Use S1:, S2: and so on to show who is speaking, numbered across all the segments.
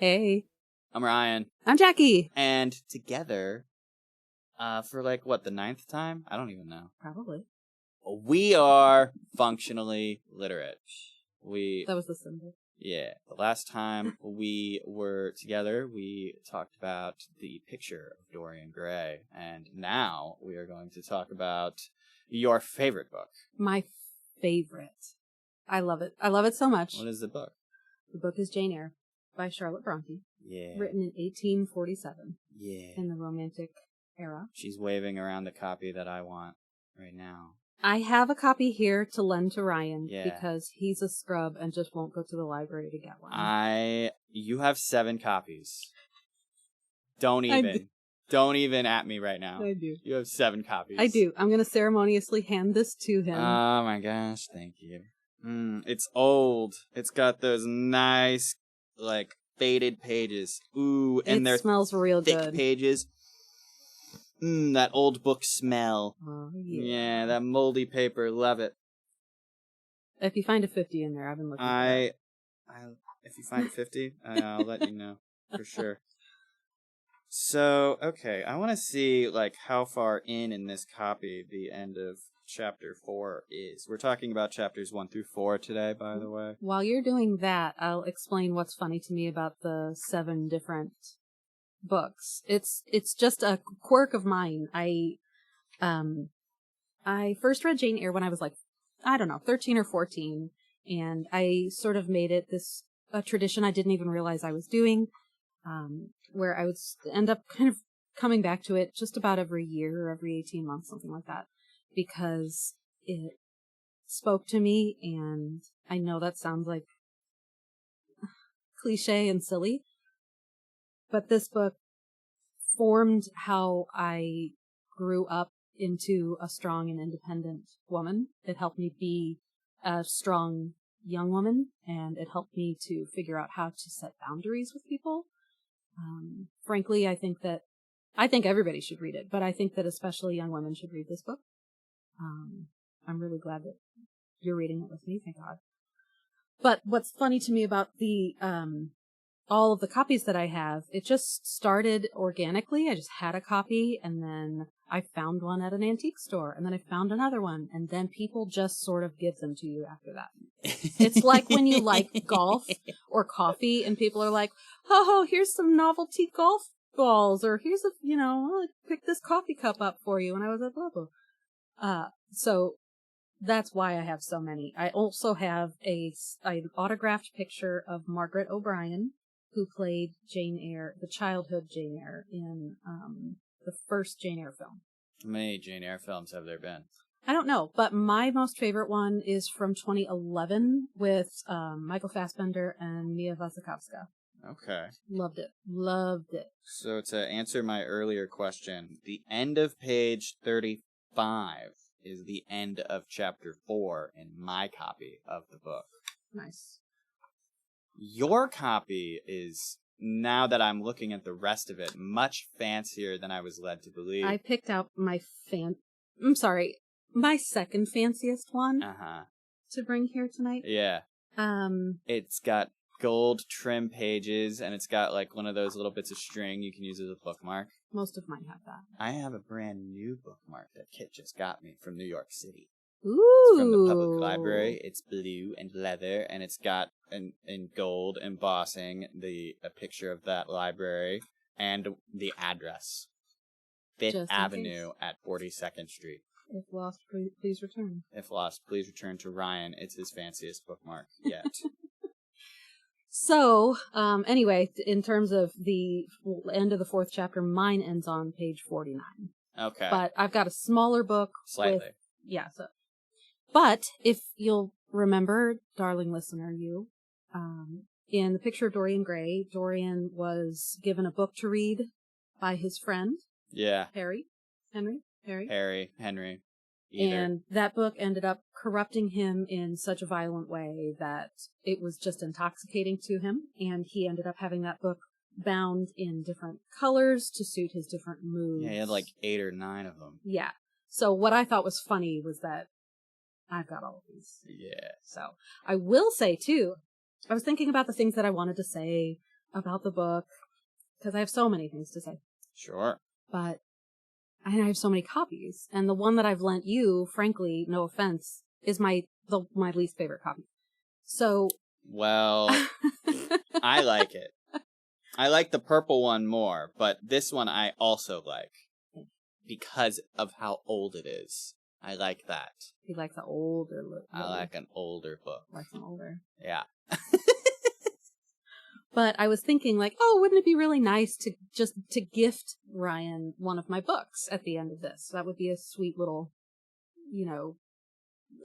S1: Hey.
S2: I'm Ryan.
S1: I'm Jackie.
S2: And together, for like, what, the 9th time? I don't even know.
S1: Probably.
S2: We are functionally literate.
S1: That was the symbol.
S2: Yeah. The last time we were together, we talked about the picture of Dorian Gray. And now we are going to talk about your favorite book.
S1: My favorite. I love it. I love it so much.
S2: What is the book?
S1: The book is Jane Eyre by Charlotte Bronte.
S2: Yeah.
S1: Written in 1847.
S2: Yeah.
S1: In the Romantic era.
S2: She's waving around the copy that I want right now.
S1: I have a copy here to lend to Ryan because he's a scrub and just won't go to the library to get one.
S2: You have 7 copies. Don't even at me right now.
S1: I do.
S2: You have 7 copies.
S1: I do. I'm going to ceremoniously hand this to him.
S2: Oh my gosh, thank you. It's old. It's got those nice, like, faded pages. Ooh, and
S1: it smells real
S2: thick
S1: good.
S2: Pages. That old book smell.
S1: Oh, yeah.
S2: Yeah, that moldy paper. Love it.
S1: If you find a 50 in there, I've been looking for it.
S2: If you find 50, I'll let you know for sure. So, okay, I want to see, like, how far in this copy the end of Chapter 4 is. We're talking about chapters 1 through 4 today, by the way.
S1: While you're doing that, I'll explain what's funny to me about the 7 different books. It's just a quirk of mine. I first read Jane Eyre when I was like, 13 or 14, and I sort of made it a tradition I didn't even realize I was doing, where I would end up kind of coming back to it just about every year or every 18 months, something like that, because it spoke to me, and I know that sounds like cliche and silly, but this book formed how I grew up into a strong and independent woman. It helped me be a strong young woman, and it helped me to figure out how to set boundaries with people. Frankly, I think everybody should read it, but I think that especially young women should read this book. I'm really glad that you're reading it with me, thank God. But what's funny to me about the all of the copies that I have, it just started organically. I just had a copy, and then I found one at an antique store, and then I found another one, and then people just sort of give them to you after that. It's like when you like golf or coffee, and people are like, oh, here's some novelty golf balls, or here's I'll pick this coffee cup up for you, and I was like, blah, blah. So that's why I have so many. I also have an autographed picture of Margaret O'Brien, who played Jane Eyre, the childhood Jane Eyre, in the first Jane Eyre film.
S2: How many Jane Eyre films have there been?
S1: I don't know, but my most favorite one is from 2011 with Michael Fassbender and Mia Wasikowska.
S2: Okay.
S1: Loved it.
S2: So to answer my earlier question, the end of page 35 is the end of chapter 4 in my copy of the book.
S1: Nice.
S2: Your copy is, now that I'm looking at the rest of it, much fancier than I was led to believe.
S1: I picked out my second fanciest one to bring here tonight.
S2: Yeah. It's got gold trim pages, and it's got like one of those little bits of string you can use as a bookmark.
S1: Most of mine have that.
S2: I have a brand new bookmark that Kit just got me from New York City.
S1: Ooh.
S2: It's from the public library. It's blue and leather, and it's got in gold embossing a picture of that library and the address. 5th Avenue at 42nd Street.
S1: If lost, please return.
S2: If lost, please return to Ryan. It's his fanciest bookmark yet.
S1: So, anyway, in terms of the end of the 4th chapter, mine ends on page 49.
S2: Okay.
S1: But I've got a smaller book.
S2: Slightly.
S1: But if you'll remember, darling listener, in the picture of Dorian Gray, Dorian was given a book to read by his friend.
S2: Yeah.
S1: Henry.
S2: Either.
S1: And that book ended up corrupting him in such a violent way that it was just intoxicating to him. And he ended up having that book bound in different colors to suit his different moods.
S2: Yeah, he had like 8 or 9 of them.
S1: Yeah. So what I thought was funny was that I've got all of these.
S2: Yeah.
S1: So I will say, too, I was thinking about the things that I wanted to say about the book, because I have so many things to say.
S2: Sure.
S1: But I have so many copies, and the one that I've lent you, frankly, no offense, is my least favorite copy. So,
S2: well, I like it. I like the purple one more, but this one I also like because of how old it is. I like that.
S1: You like the older book.
S2: I like an older book.
S1: Like an older.
S2: Yeah.
S1: But I was thinking, like, oh, wouldn't it be really nice to just to gift Ryan one of my books at the end of this? That would be a sweet little, you know,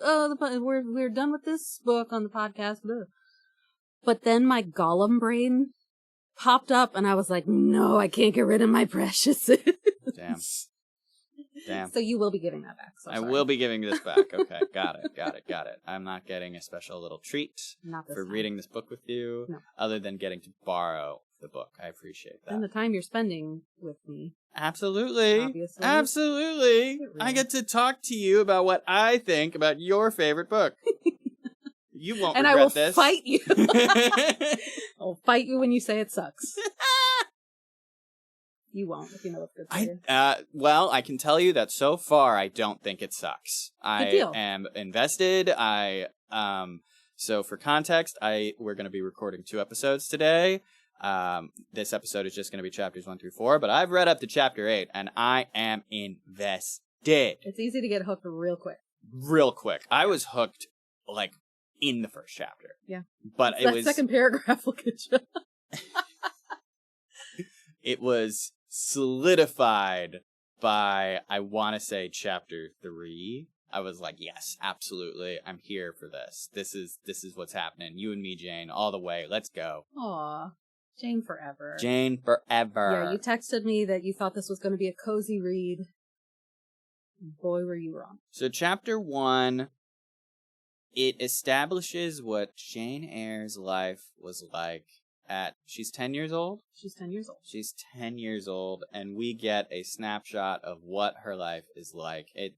S1: we're done with this book on the podcast. But then my Gollum brain popped up, and I was like, no, I can't get rid of my precious.
S2: Damn.
S1: So you will be giving that back. So
S2: I will be giving this back. Okay, got it. I'm not getting a special little treat for reading this book with you, other than getting to borrow the book. I appreciate that.
S1: And the time you're spending with me.
S2: Absolutely.
S1: Obviously.
S2: Absolutely. I get to talk to you about what I think about your favorite book. You won't regret this.
S1: And I will fight you. I'll fight you when you say it sucks. You won't, if you know what's good for you.
S2: Well, I can tell you that so far I don't think it sucks.
S1: Good deal.
S2: I am invested. So for context, we're going to be recording 2 episodes today. This episode is just going to be chapters 1 through 4, but I've read up to chapter 8, and I am invested.
S1: It's easy to get hooked real quick.
S2: Real quick. I was hooked, like, in the first chapter.
S1: Yeah.
S2: But
S1: that second paragraph will get you.
S2: It was solidified by, I want to say, chapter 3. I was like, yes, absolutely. I'm here for this. This is what's happening. You and me, Jane, all the way. Let's go.
S1: Aw. Jane forever.
S2: Jane forever.
S1: Yeah, you texted me that you thought this was going to be a cozy read. Boy, were you wrong.
S2: So chapter 1, it establishes what Jane Eyre's life was like she's 10 years old?
S1: She's 10 years old.
S2: She's 10 years old, and we get a snapshot of what her life is like. It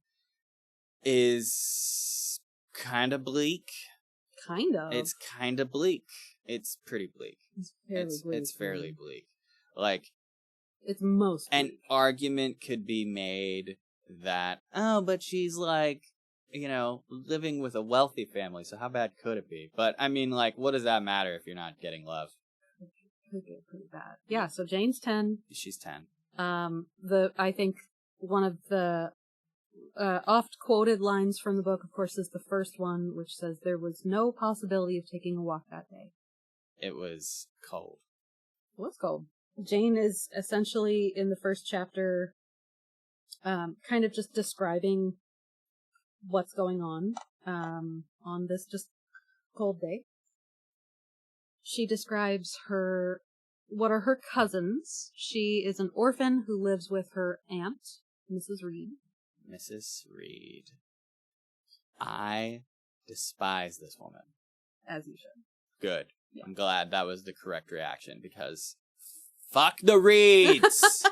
S2: is kind of bleak.
S1: Kind of?
S2: It's kind of bleak. It's pretty bleak.
S1: It's fairly bleak.
S2: It's fairly bleak. Like,
S1: it's most bleak.
S2: An argument could be made that, oh, but she's like, you know, living with a wealthy family, so how bad could it be? But, I mean, like, what does that matter if you're not getting love?
S1: Could get pretty bad. Yeah, so Jane's 10.
S2: She's 10.
S1: I think one of the oft-quoted lines from the book, of course, is the first one, which says, there was no possibility of taking a walk that day.
S2: It was cold.
S1: It was cold. Jane is essentially, in the first chapter, kind of just describing what's going on this just cold day. She describes what are her cousins. She is an orphan who lives with her aunt, Mrs. Reed.
S2: Mrs. Reed. I despise this woman.
S1: As you should.
S2: Good.
S1: Yeah.
S2: I'm glad that was the correct reaction, because fuck the Reeds!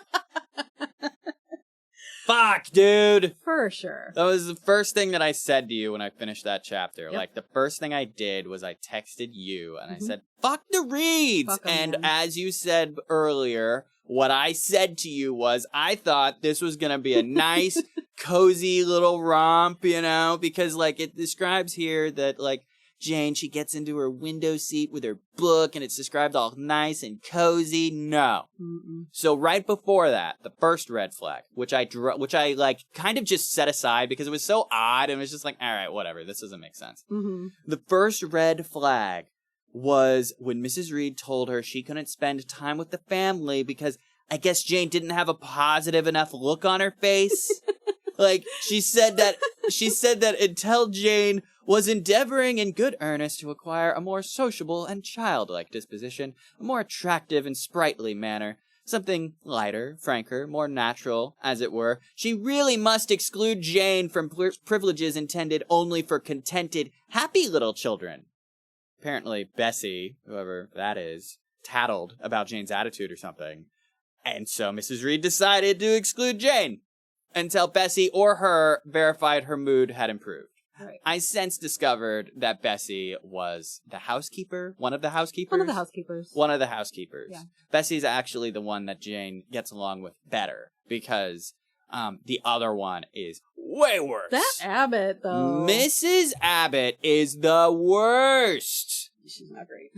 S2: Fuck, dude!
S1: For sure.
S2: That was the first thing that I said to you when I finished that chapter.
S1: Yep.
S2: Like, the first thing I did was I texted you, and I said, fuck the Reeds!
S1: Fuck 'em,
S2: and
S1: man.
S2: as you said earlier, what I said to you was, I thought this was gonna be a nice, cozy little romp, you know? Because, like, it describes here that, like, Jane, she gets into her window seat with her book, and it's described all nice and cozy. No.
S1: Mm-mm.
S2: So right before that, the first red flag, which I like kind of just set aside because it was so odd, and it was just like, all right, whatever, this doesn't make sense.
S1: Mm-hmm.
S2: The first red flag was when Mrs. Reed told her she couldn't spend time with the family because I guess Jane didn't have a positive enough look on her face. Like, she said that until Jane was endeavoring in good earnest to acquire a more sociable and childlike disposition, a more attractive and sprightly manner, something lighter, franker, more natural, as it were, she really must exclude Jane from privileges intended only for contented, happy little children. Apparently, Bessie, whoever that is, tattled about Jane's attitude or something, and so Mrs. Reed decided to exclude Jane until Bessie or her verified her mood had improved.
S1: Right.
S2: I since discovered that Bessie was the housekeeper, one of the housekeepers.
S1: One of the housekeepers.
S2: One of the housekeepers.
S1: Yeah.
S2: Bessie's actually the one that Jane gets along with better because the other one is way worse.
S1: That Abbott, though.
S2: Mrs. Abbott is the worst.
S1: She's not great.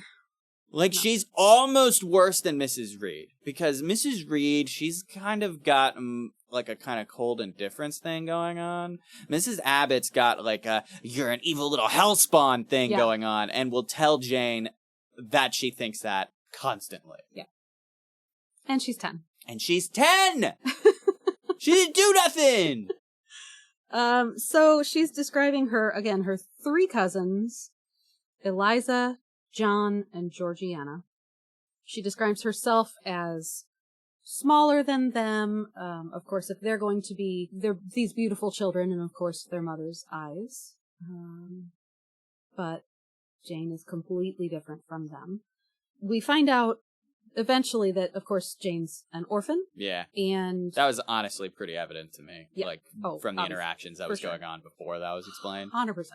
S2: Like,
S1: No.
S2: she's almost worse than Mrs. Reed. Because Mrs. Reed, she's kind of got, like, a kind of cold indifference thing going on. Mrs. Abbott's got, like, a you're an evil little hellspawn thing going on, and will tell Jane that she thinks that constantly.
S1: Yeah. And she's 10.
S2: And she's 10! She didn't do nothing!
S1: So she's describing her 3 cousins, Eliza, John, and Georgiana. She describes herself as smaller than them. Of course, if they're going to be, they're these beautiful children, and of course their mother's eyes. But Jane is completely different from them. We find out eventually that, of course, Jane's an orphan.
S2: Yeah.
S1: And
S2: that was honestly pretty evident to me.
S1: Yeah.
S2: Like, from the interactions that was going on before that was explained.
S1: 100%.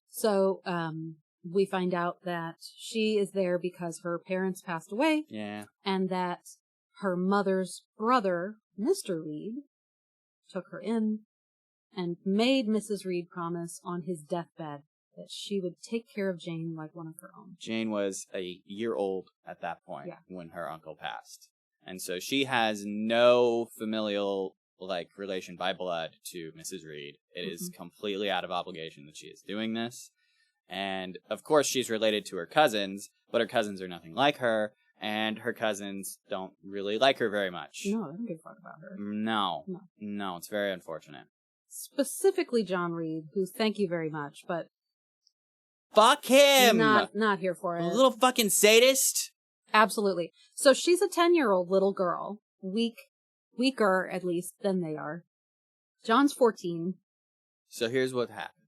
S1: So, we find out that she is there because her parents passed away.
S2: Yeah.
S1: And that her mother's brother, Mr. Reed, took her in and made Mrs. Reed promise on his deathbed that she would take care of Jane like one of her own.
S2: Jane was a year old at that point when her uncle passed. And so she has no familial, like, relation by blood to Mrs. Reed. It is completely out of obligation that she is doing this. And, of course, she's related to her cousins, but her cousins are nothing like her, and her cousins don't really like her very much.
S1: No, I don't give a fuck about her.
S2: No, it's very unfortunate.
S1: Specifically John Reed, who, thank you very much, but...
S2: Fuck him!
S1: Not here for it.
S2: A little fucking sadist?
S1: Absolutely. So she's a 10-year-old little girl. Weaker, at least, than they are. John's 14.
S2: So here's what happened.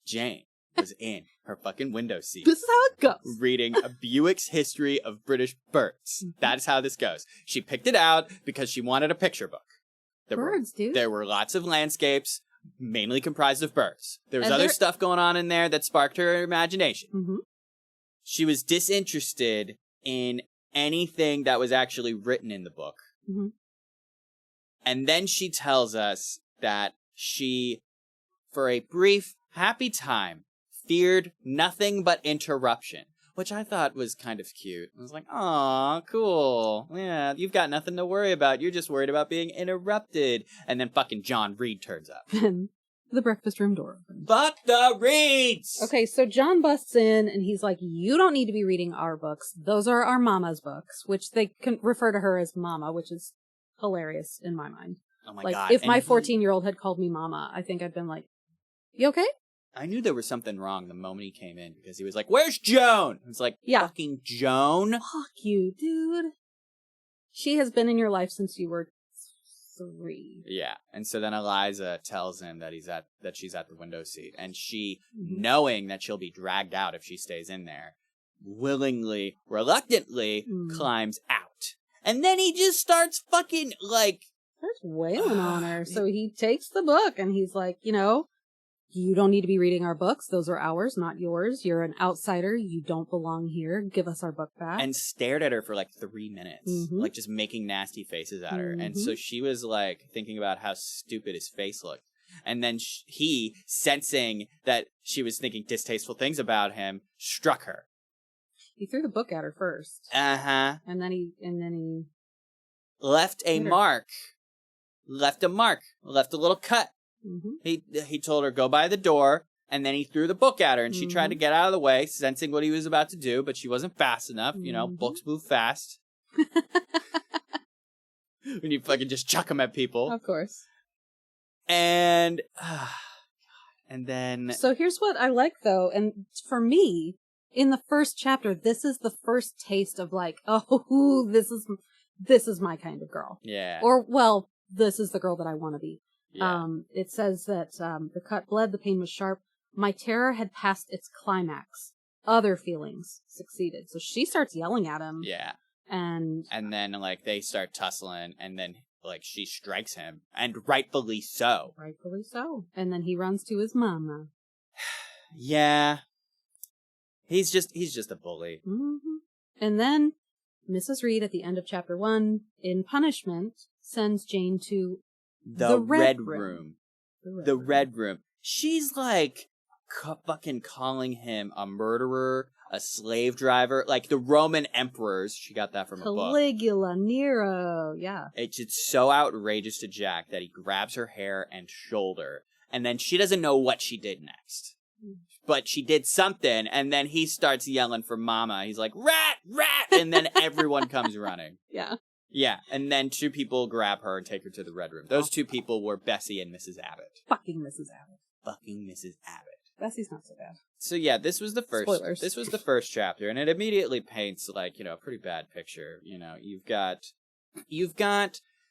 S2: Jane was in her fucking window seat.
S1: This is how it goes.
S2: Reading a Buick's History of British Birds. That's how this goes. She picked it out because she wanted a picture book.
S1: Dude.
S2: There were lots of landscapes, mainly comprised of birds. There was other stuff going on in there that sparked her imagination.
S1: Mm-hmm.
S2: She was disinterested in anything that was actually written in the book.
S1: Mm-hmm.
S2: And then she tells us that she, for a brief, happy time, feared nothing but interruption, which I thought was kind of cute. I was like, aw, cool. Yeah, you've got nothing to worry about. You're just worried about being interrupted. And then fucking John Reed turns up.
S1: Then the breakfast room door opens.
S2: Fuck the Reeds!
S1: Okay, so John busts in and he's like, you don't need to be reading our books. Those are our mama's books, which they can refer to her as mama, which is hilarious in my mind.
S2: Oh my
S1: like,
S2: God.
S1: If my 14-year-old had called me mama, I think I'd been like, you okay?
S2: I knew there was something wrong the moment he came in because he was like, where's Joan? I was like, fucking Joan?
S1: Fuck you, dude. She has been in your life since you were 3.
S2: Yeah. And so then Eliza tells him that she's at the window seat. And she, knowing that she'll be dragged out if she stays in there, willingly, reluctantly climbs out. And then he just starts fucking, like...
S1: starts wailing on her. So he takes the book and he's like, you don't need to be reading our books. Those are ours, not yours. You're an outsider. You don't belong here. Give us our book back.
S2: And stared at her for like 3 minutes, like just making nasty faces at her. And so she was like thinking about how stupid his face looked. And then he, sensing that she was thinking distasteful things about him, struck her.
S1: He threw the book at her first.
S2: Uh-huh.
S1: And then he
S2: left a mark. Left a little cut.
S1: Mm-hmm.
S2: He told her, go by the door, and then he threw the book at her, and she tried to get out of the way, sensing what he was about to do, but she wasn't fast enough. Books move fast. When you fucking just chuck them at people.
S1: Of course.
S2: And then...
S1: So here's what I like, though, and for me, in the first chapter, this is the first taste of like, oh, this is my kind of girl.
S2: Yeah.
S1: Or, well, this is the girl that I want to be.
S2: Yeah.
S1: It says that the cut bled, the pain was sharp. My terror had passed its climax. Other feelings succeeded. So she starts yelling at him.
S2: Yeah.
S1: And
S2: then, like, they start tussling, and then, like, she strikes him, and rightfully so.
S1: Rightfully so. And then he runs to his mama.
S2: Yeah. He's just a bully.
S1: Mm-hmm. And then Mrs. Reed, at the end of chapter 1, in punishment, sends Jane to
S2: The Red Room. The Red Room. She's like fucking calling him a murderer, a slave driver, like the Roman emperors. She got that from a book.
S1: Caligula, Nero, yeah.
S2: It's just so outrageous to Jack that he grabs her hair and shoulder, and then she doesn't know what she did next. But she did something, and then he starts yelling for Mama. He's like, rat, rat, and then everyone comes running.
S1: Yeah.
S2: Yeah, and then 2 people grab her and take her to the Red Room. Those 2 people were Bessie and Mrs. Abbott.
S1: Fucking Mrs. Abbott.
S2: Fucking Mrs. Abbott.
S1: Bessie's not so bad.
S2: So yeah, this was the first.
S1: Spoilers.
S2: This was the first chapter, and it immediately paints like, you know, a pretty bad picture. You know, you've got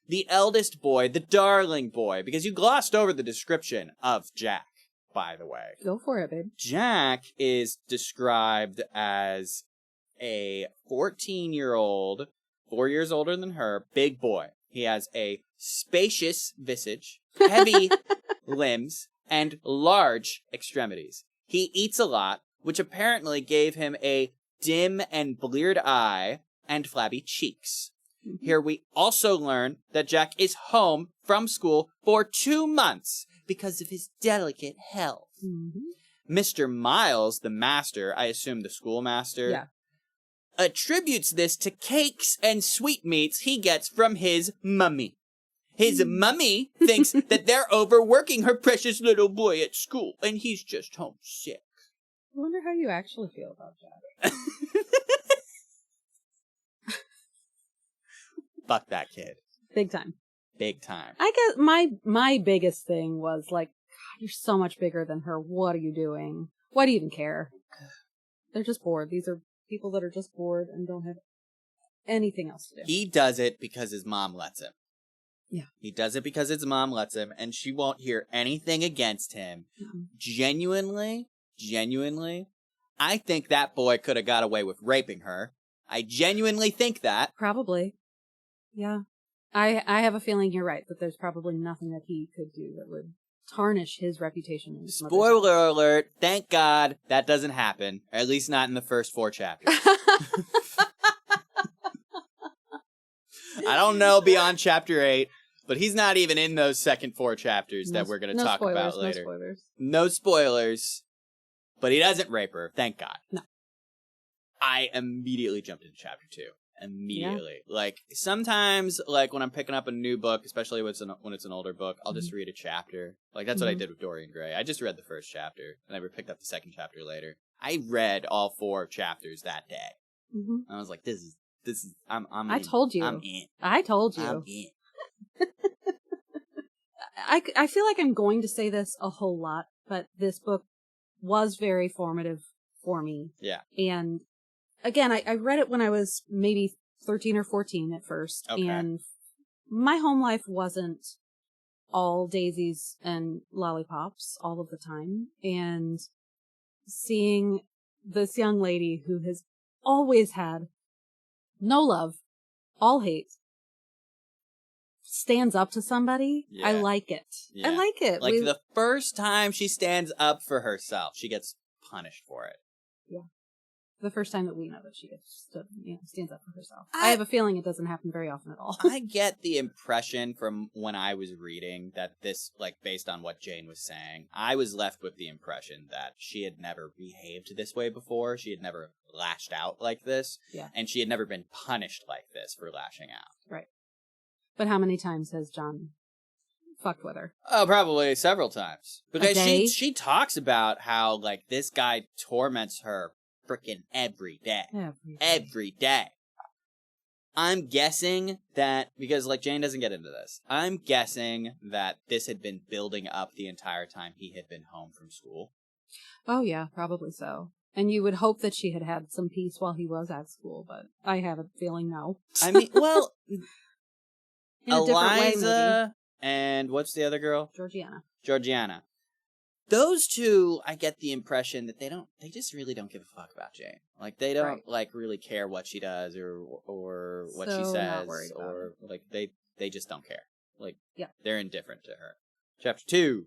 S2: the eldest boy, the darling boy, because you glossed over the description of Jack, by the way.
S1: Go for it, babe.
S2: Jack is described as a 14-year-old, 4 years older than her, big boy. He has a spacious visage, heavy limbs, and large extremities. He eats a lot, which apparently gave him a dim and bleared eye and flabby cheeks. Mm-hmm. Here we also learn that Jack is home from school for 2 months because of his delicate health. Mm-hmm. Mr. Miles, the master, I assume the schoolmaster, attributes this to cakes and sweetmeats he gets from his mummy. His mummy thinks that they're overworking her precious little boy at school, and he's just homesick.
S1: I wonder how you actually feel about Jack.
S2: Fuck that kid.
S1: Big time.
S2: Big time.
S1: I guess my biggest thing was like, God, you're so much bigger than her. What are you doing? Why do you even care? They're just bored. These are people that are just bored and don't have anything else to do.
S2: He does it because his mom lets him.
S1: Yeah.
S2: He does it because his mom lets him, and she won't hear anything against him. Mm-hmm. Genuinely, I think that boy could have got away with raping her. I genuinely think that.
S1: Probably. Yeah. I have a feeling you're right, that there's probably nothing that he could do that would tarnish his reputation. In his
S2: Spoiler alert, thank God that doesn't happen. Or at least not in the first 4 chapters. I don't know beyond chapter 8, but he's not even in those second 4 chapters that we're going to talk about later.
S1: No spoilers.
S2: No spoilers. But he doesn't rape her, thank God.
S1: No.
S2: I immediately jumped into chapter 2. Immediately. Yeah. Like, sometimes, like, when I'm picking up a new book, especially when it's an older book, I'll just read a chapter. Like, that's what I did with Dorian Gray. I just read the first chapter, and I picked up the second chapter later. I read all 4 chapters that day. Mm-hmm. I was like, this is, I'm
S1: I
S2: in.
S1: told you.
S2: I'm in.
S1: I told you.
S2: I'm in.
S1: I feel like I'm going to say this a whole lot, but this book was very formative for me.
S2: Yeah.
S1: And again, I read it when I was maybe 13 or 14 at first. Okay. And my home life wasn't all daisies and lollipops all of the time. And seeing this young lady who has always had no love, all hate, stands up to somebody, yeah. I like it. Yeah. I like it.
S2: Like the first time she stands up for herself, she gets punished for it.
S1: Yeah. The first time that we know that she stands up for herself. I have a feeling it doesn't happen very often at all.
S2: I get the impression from when I was reading that this, like, based on what Jane was saying, I was left with the impression that she had never behaved this way before. She had never lashed out like this.
S1: Yeah.
S2: And she had never been punished like this for lashing out.
S1: Right. But how many times has John fucked with her?
S2: Oh, probably several times. Because she talks about how, like, this guy torments her freaking every day. Every day. I'm guessing that, because, like, Jane doesn't get into this, I'm guessing that this had been building up the entire time he had been home from school.
S1: Oh, yeah, probably so. And you would hope that she had had some peace while he was at school, but I have a feeling no.
S2: I mean, well,
S1: in a
S2: Eliza and what's the other girl? Georgiana. Those two, I get the impression that they just really don't give a fuck about Jane. Like, they don't, like, really care what she does or what she says.
S1: Not worried about
S2: or,
S1: it.
S2: like, they they just don't care. Like,
S1: yeah.
S2: They're indifferent to her. Chapter 2.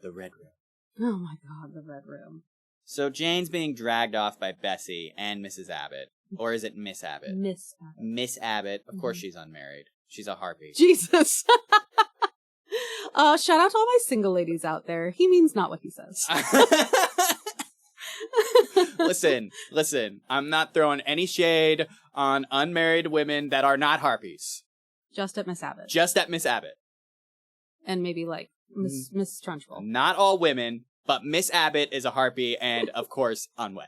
S2: The Red Room.
S1: Oh my god, the Red Room.
S2: So Jane's being dragged off by Bessie and Mrs. Abbott. Or is it Miss Abbott?
S1: Miss Abbott.
S2: Miss Abbott. Of course she's unmarried. She's a harpy.
S1: Jesus. Shout out to all my single ladies out there. He means not what he says.
S2: Listen. I'm not throwing any shade on unmarried women that are not harpies.
S1: Just at Miss Abbott.
S2: Just at Miss Abbott.
S1: And maybe like Miss Trunchbull.
S2: Not all women, but Miss Abbott is a harpy and, of course, unwed.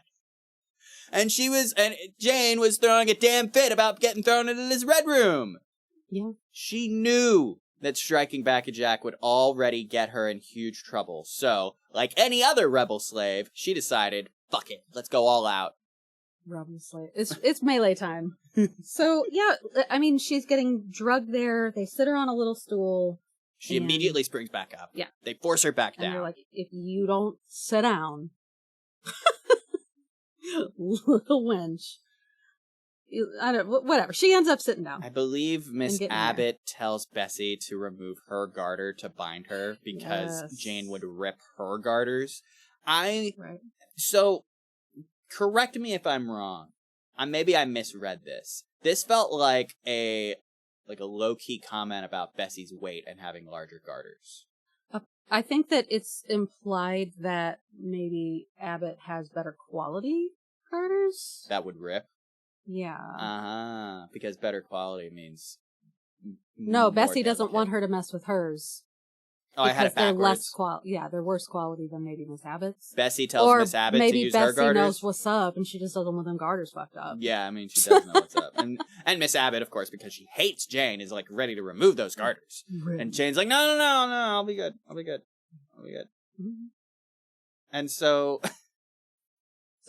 S2: And Jane was throwing a damn fit about getting thrown into this Red Room.
S1: Yeah.
S2: She knew that striking back at Jack would already get her in huge trouble. So, like any other rebel slave, she decided, fuck it, let's go all out.
S1: Rebel slave. It's melee time. So, yeah, I mean, she's getting drugged there. They sit her on a little stool.
S2: She immediately springs back up.
S1: Yeah.
S2: They force her back down.
S1: And they're like, if you don't sit down, little wench. Whatever. She ends up sitting down.
S2: I believe Miss Abbott tells Bessie to remove her garter to bind her because Jane would rip her garters. So, correct me if I'm wrong. Maybe I misread this. This felt like a low-key comment about Bessie's weight and having larger garters.
S1: I think that it's implied that maybe Abbott has better quality garters.
S2: That would rip?
S1: Yeah.
S2: Because better quality means
S1: no, Bessie doesn't want her to mess with hers.
S2: Oh, I had it backwards.
S1: They're worse quality than maybe Miss Abbott's.
S2: Bessie tells Miss Abbott to use her garters.
S1: Or maybe Bessie knows what's up, and she just doesn't want them garters fucked up.
S2: Yeah, I mean, she does know what's up. And Miss Abbott, of course, because she hates Jane, is, like, ready to remove those garters. Really? And Jane's like, no, I'll be good. Mm-hmm. And so...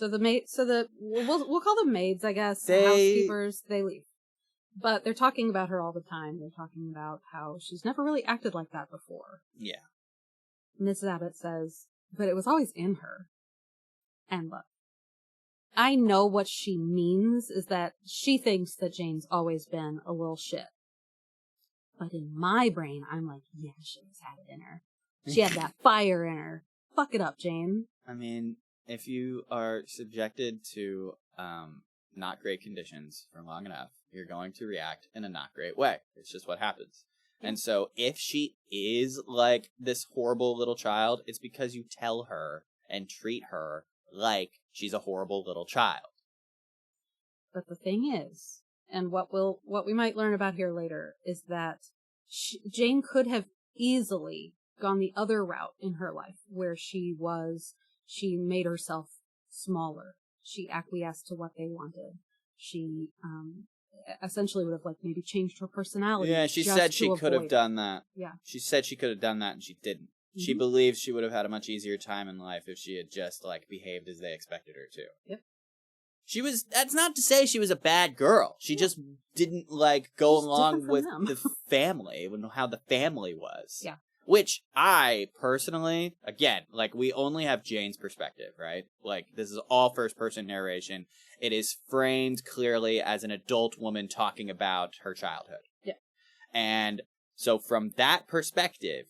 S1: we'll call them maids, I guess. The housekeepers, they leave. But they're talking about her all the time. They're talking about how she's never really acted like that before.
S2: Yeah.
S1: Mrs. Abbott says, but it was always in her. And look, I know what she means is that she thinks that Jane's always been a little shit. But in my brain, I'm like, yeah, she always had it in her. She had that fire in her. Fuck it up, Jane.
S2: I mean, if you are subjected to not great conditions for long enough, you're going to react in a not great way. It's just what happens. And so if she is like this horrible little child, it's because you tell her and treat her like she's a horrible little child.
S1: But the thing is, and what we might learn about here later, is that Jane could have easily gone the other route in her life, where she made herself smaller. She acquiesced to what they wanted. She essentially would have like maybe changed her personality.
S2: Yeah, she said she could have done that.
S1: Yeah.
S2: She said she could have done that and she didn't. Mm-hmm. She believes she would have had a much easier time in life if she had just like behaved as they expected her to.
S1: Yep.
S2: That's not to say she was a bad girl. She just didn't like go along with the family and how the family was.
S1: Yeah.
S2: Which I personally, again, like we only have Jane's perspective, right? Like this is all first person narration. It is framed clearly as an adult woman talking about her childhood.
S1: Yeah.
S2: And so from that perspective,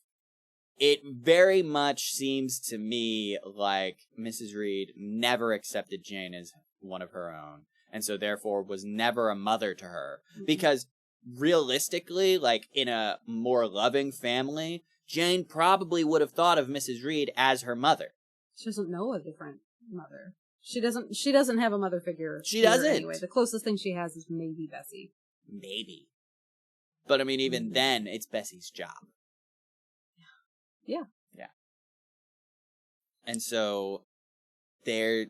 S2: it very much seems to me like Mrs. Reed never accepted Jane as one of her own. And so therefore was never a mother to her. Mm-hmm. Because realistically, like in a more loving family, Jane probably would have thought of Mrs. Reed as her mother.
S1: She doesn't know a different mother. She doesn't have a mother figure.
S2: She doesn't.
S1: Anyway, the closest thing she has is maybe Bessie.
S2: Maybe. But I mean, even then, it's Bessie's job.
S1: Yeah.
S2: Yeah. And so they're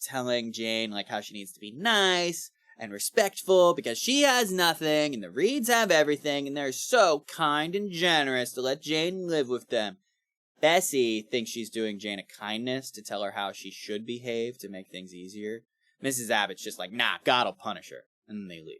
S2: telling Jane like how she needs to be nice and respectful because she has nothing and the Reeds have everything and they're so kind and generous to let Jane live with them. Bessie thinks she's doing Jane a kindness to tell her how she should behave to make things easier. Mrs. Abbott's just like, nah, God'll punish her. And then they leave.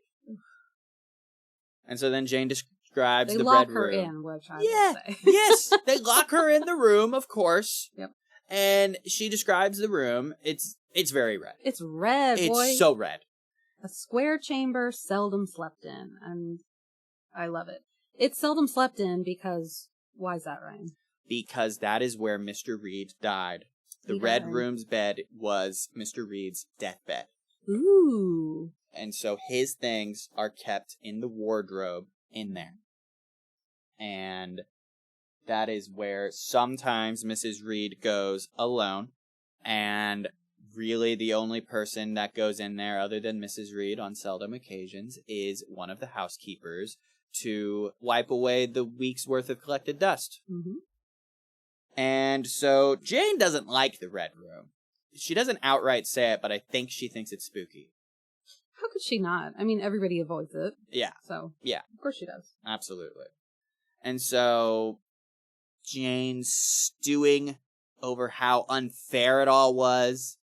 S2: And so then Jane describes the red room. They lock her
S1: in, which I would say.
S2: Yes, they lock her in the room, of course.
S1: Yep.
S2: And she describes the room. It's very red.
S1: It's red, boy.
S2: It's so red.
S1: A square chamber seldom slept in. And I love it. It's seldom slept in because, why is that, Ryan?
S2: Because that is where Mr. Reed died. The Red Room's bed was Mr. Reed's deathbed.
S1: Ooh.
S2: And so his things are kept in the wardrobe in there. And that is where sometimes Mrs. Reed goes alone. And really the only person that goes in there other than Mrs. Reed on seldom occasions is one of the housekeepers to wipe away the week's worth of collected dust.
S1: Mm-hmm.
S2: And so Jane doesn't like the Red Room. She doesn't outright say it, but I think she thinks it's spooky.
S1: How could she not? I mean, everybody avoids it.
S2: Yeah.
S1: So,
S2: yeah,
S1: of course she does.
S2: Absolutely. And so Jane's stewing over how unfair it all was.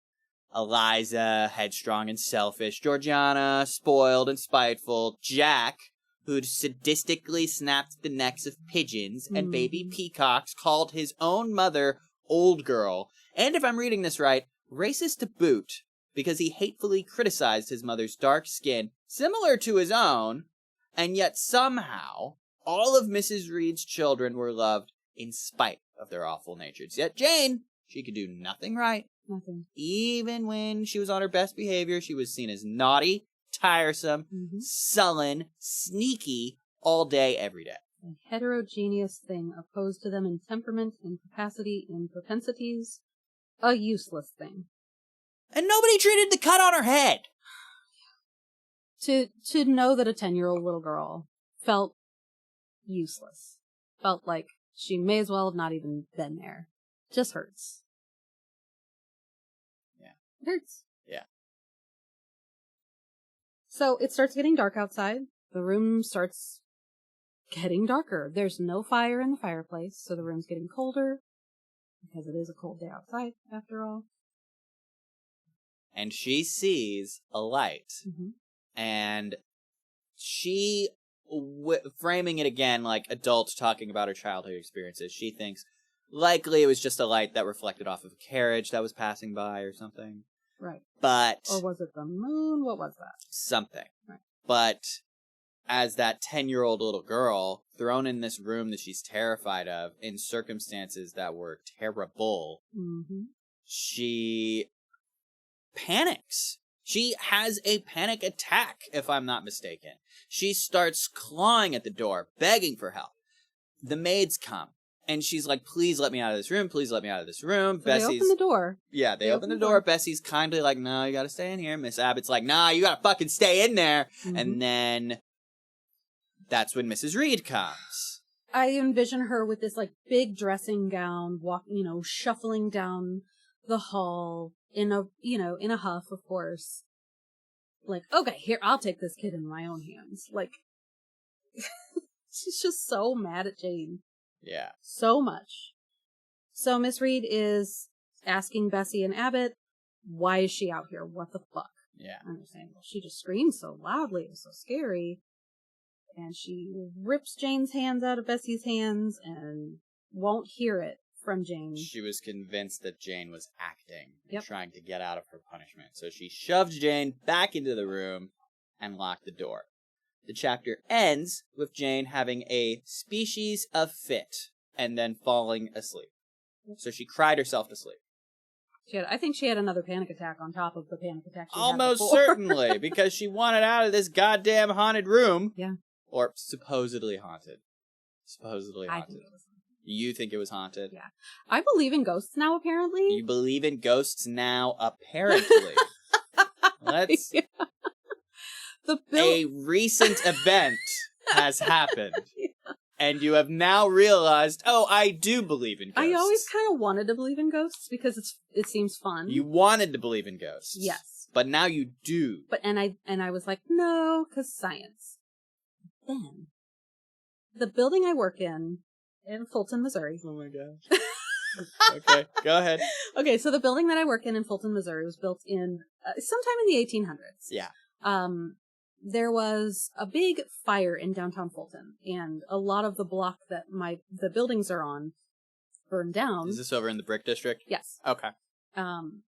S2: Eliza, headstrong and selfish. Georgiana, spoiled and spiteful. Jack, who'd sadistically snapped the necks of pigeons and baby peacocks, called his own mother old girl. And if I'm reading this right, racist to boot, because he hatefully criticized his mother's dark skin, similar to his own, and yet somehow all of Mrs. Reed's children were loved in spite of their awful natures. Yet Jane, she could do nothing right.
S1: Nothing.
S2: Even when she was on her best behavior, she was seen as naughty, tiresome, sullen, sneaky, all day, every day.
S1: A heterogeneous thing, opposed to them in temperament, in capacity, in propensities. A useless thing.
S2: And nobody treated the cut on her head.
S1: To know that a 10-year-old little girl felt useless. Felt like she may as well have not even been there. Just hurts.
S2: Yeah.
S1: It hurts.
S2: Yeah.
S1: So it starts getting dark outside. The room starts getting darker. There's no fire in the fireplace, so the room's getting colder. Because it is a cold day outside, after all.
S2: And she sees a light. And she, framing it again like adults talking about her childhood experiences, she thinks likely it was just a light that reflected off of a carriage that was passing by or something.
S1: Right.
S2: But...
S1: Or was it the moon? What was that?
S2: Something.
S1: Right.
S2: But as that 10-year-old little girl thrown in this room that she's terrified of in circumstances that were terrible, she panics. She has a panic attack, if I'm not mistaken. She starts clawing at the door, begging for help. The maids come, and she's like, please let me out of this room, please let me out of this room.
S1: So they open the door.
S2: Yeah, they open the door. Bessie's kindly like, no, you gotta stay in here. Miss Abbott's like, nah, you gotta fucking stay in there. And then that's when Mrs. Reed comes.
S1: I envision her with this like big dressing gown, shuffling down the hall in a huff, of course. Like, okay, here, I'll take this kid in my own hands. Like, she's just so mad at Jane.
S2: Yeah.
S1: So much. So Miss Reed is asking Bessie and Abbott, why is she out here? What the fuck?
S2: Yeah.
S1: And they're saying, well, she just screamed so loudly. It was so scary. And she rips Jane's hands out of Bessie's hands and won't hear it from Jane.
S2: She was convinced that Jane was acting and trying to get out of her punishment. So she shoved Jane back into the room and locked the door. The chapter ends with Jane having a species of fit and then falling asleep. So she cried herself to sleep.
S1: I think she had another panic attack on top of the panic attack she
S2: Almost
S1: had before.
S2: certainly, because she wanted out of this goddamn haunted room.
S1: Yeah.
S2: Or supposedly haunted. Supposedly haunted.
S1: I think it was haunted.
S2: You think it was haunted?
S1: Yeah. I believe in ghosts now, apparently.
S2: You believe in ghosts now, apparently. Let's...
S1: Yeah.
S2: A recent event has happened. Yeah. And you have now realized, oh, I do believe in ghosts.
S1: I always kind of wanted to believe in ghosts because it seems fun.
S2: You wanted to believe in ghosts.
S1: Yes.
S2: But now you do.
S1: But and I was like, no, because science. Then, the building I work in Fulton, Missouri.
S2: Oh my gosh. Okay, go ahead.
S1: Okay, so the building that I work in Fulton, Missouri was built in sometime in the 1800s.
S2: Yeah.
S1: There was a big fire in downtown Fulton, and a lot of the block that the buildings are on burned down.
S2: Is this over in the Brick District?
S1: Yes.
S2: Okay.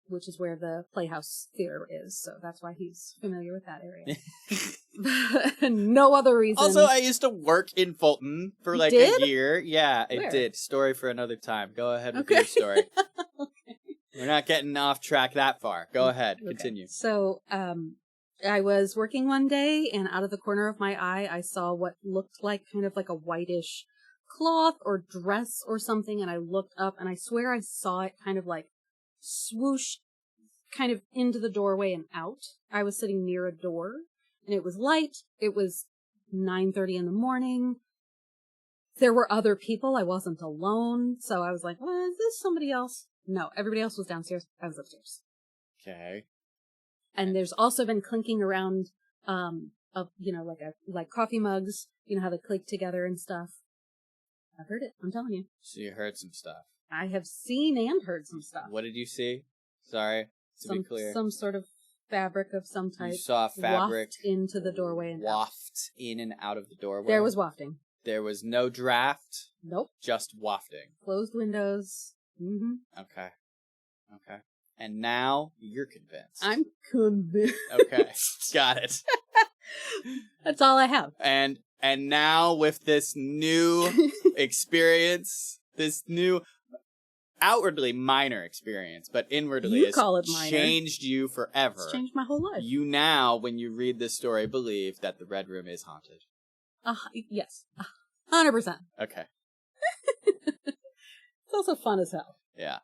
S1: which is where the Playhouse Theater is. So that's why he's familiar with that area. No other reason.
S2: Also, I used to work in Fulton for like a year. Yeah, it did. Story for another time. Go ahead with your story. Okay. We're not getting off track that far. Go ahead. Okay. Continue.
S1: So, I was working one day, and out of the corner of my eye, I saw what looked like kind of like a whitish cloth or dress or something, and I looked up, and I swear I saw it kind of like swoosh kind of into the doorway and out. I was sitting near a door, and it was light. It was 9:30 in the morning. There were other people. I wasn't alone, so I was like, well, is this somebody else? No, everybody else was downstairs. I was upstairs.
S2: Okay.
S1: And there's also been clinking around, like coffee mugs, you know how they click together and stuff. I've heard it. I'm telling you.
S2: So you heard some stuff.
S1: I have seen and heard some stuff.
S2: What did you see? Sorry, to be clear.
S1: Some sort of fabric of some type.
S2: You saw fabric
S1: waft into the doorway and
S2: waft in and out of the doorway.
S1: There was wafting.
S2: There was no draft.
S1: Nope.
S2: Just wafting.
S1: Closed windows. Mm-hmm.
S2: Okay. And now you're convinced.
S1: I'm convinced.
S2: Okay. Got it.
S1: That's all I have.
S2: And now with this new experience, this new outwardly minor experience, but inwardly
S1: you call it minor.
S2: Changed you forever.
S1: It's changed my whole life.
S2: You now, when you read this story, believe that the Red Room is haunted.
S1: Yes. 100%.
S2: Okay.
S1: It's also fun as hell.
S2: Yeah.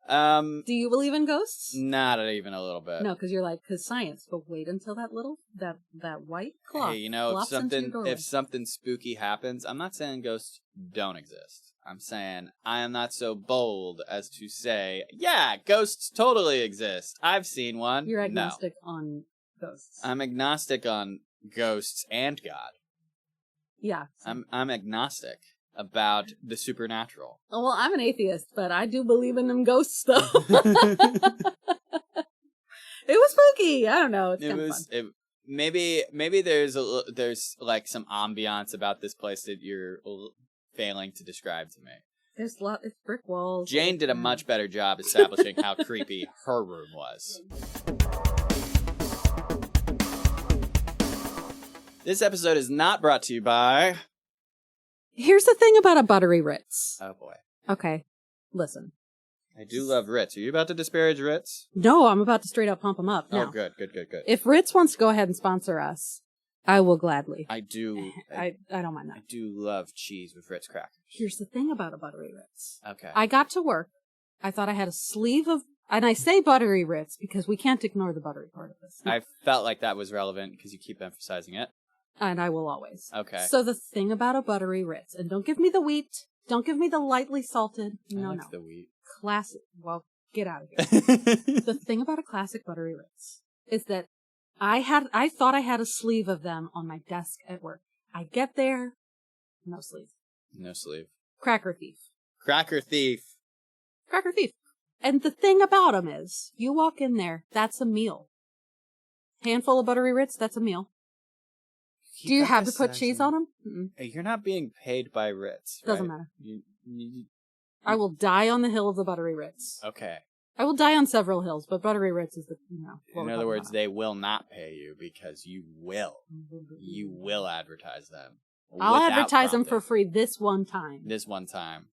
S1: Do you believe in ghosts?
S2: Not even a little bit.
S1: No, because you're like, because science. But wait until that white cloth.
S2: Hey, you know, if something spooky happens, I'm not saying ghosts don't exist. I'm saying I am not so bold as to say, yeah, ghosts totally exist. I've seen one.
S1: You're agnostic on ghosts.
S2: I'm agnostic on ghosts and God.
S1: Yeah.
S2: I'm agnostic about the supernatural.
S1: Oh, well, I'm an atheist, but I do believe in them ghosts, though. It was spooky. I don't know. It's kind of fun.
S2: Maybe there's like some ambiance about this place that you're failing to describe to me.
S1: It's brick walls.
S2: Jane did a much better job establishing how creepy her room was. This episode is not brought to you by...
S1: Here's the thing about a buttery Ritz.
S2: Oh, boy.
S1: Okay, listen.
S2: I do love Ritz. Are you about to disparage Ritz?
S1: No, I'm about to straight up pump them up.
S2: Oh,
S1: now,
S2: good.
S1: If Ritz wants to go ahead and sponsor us, I will gladly.
S2: I do.
S1: I don't mind that.
S2: I do love cheese with Ritz crackers.
S1: Here's the thing about a buttery Ritz.
S2: Okay.
S1: I got to work. I thought I had a sleeve of... And I say buttery Ritz because we can't ignore the buttery part of this. No.
S2: I felt like that was relevant because you keep emphasizing it.
S1: And I will always.
S2: Okay.
S1: So the thing about a buttery Ritz, and don't give me the wheat, don't give me the lightly salted. No.
S2: The wheat.
S1: Classic. Well, get out of here. The thing about a classic buttery Ritz is that I thought I had a sleeve of them on my desk at work. I get there, no sleeve.
S2: No sleeve.
S1: Cracker thief.
S2: Cracker thief.
S1: Cracker thief. And the thing about them is, you walk in there, that's a meal. Handful of buttery Ritz, that's a meal. Do you have to put cheese on them? Mm-mm.
S2: You're not being paid by Ritz, right?
S1: Doesn't matter. I will die on the hill of the buttery Ritz.
S2: Okay.
S1: I will die on several hills, but buttery Ritz is the,
S2: In other words, they will not pay you because you will advertise them.
S1: I'll advertise them for free this one time.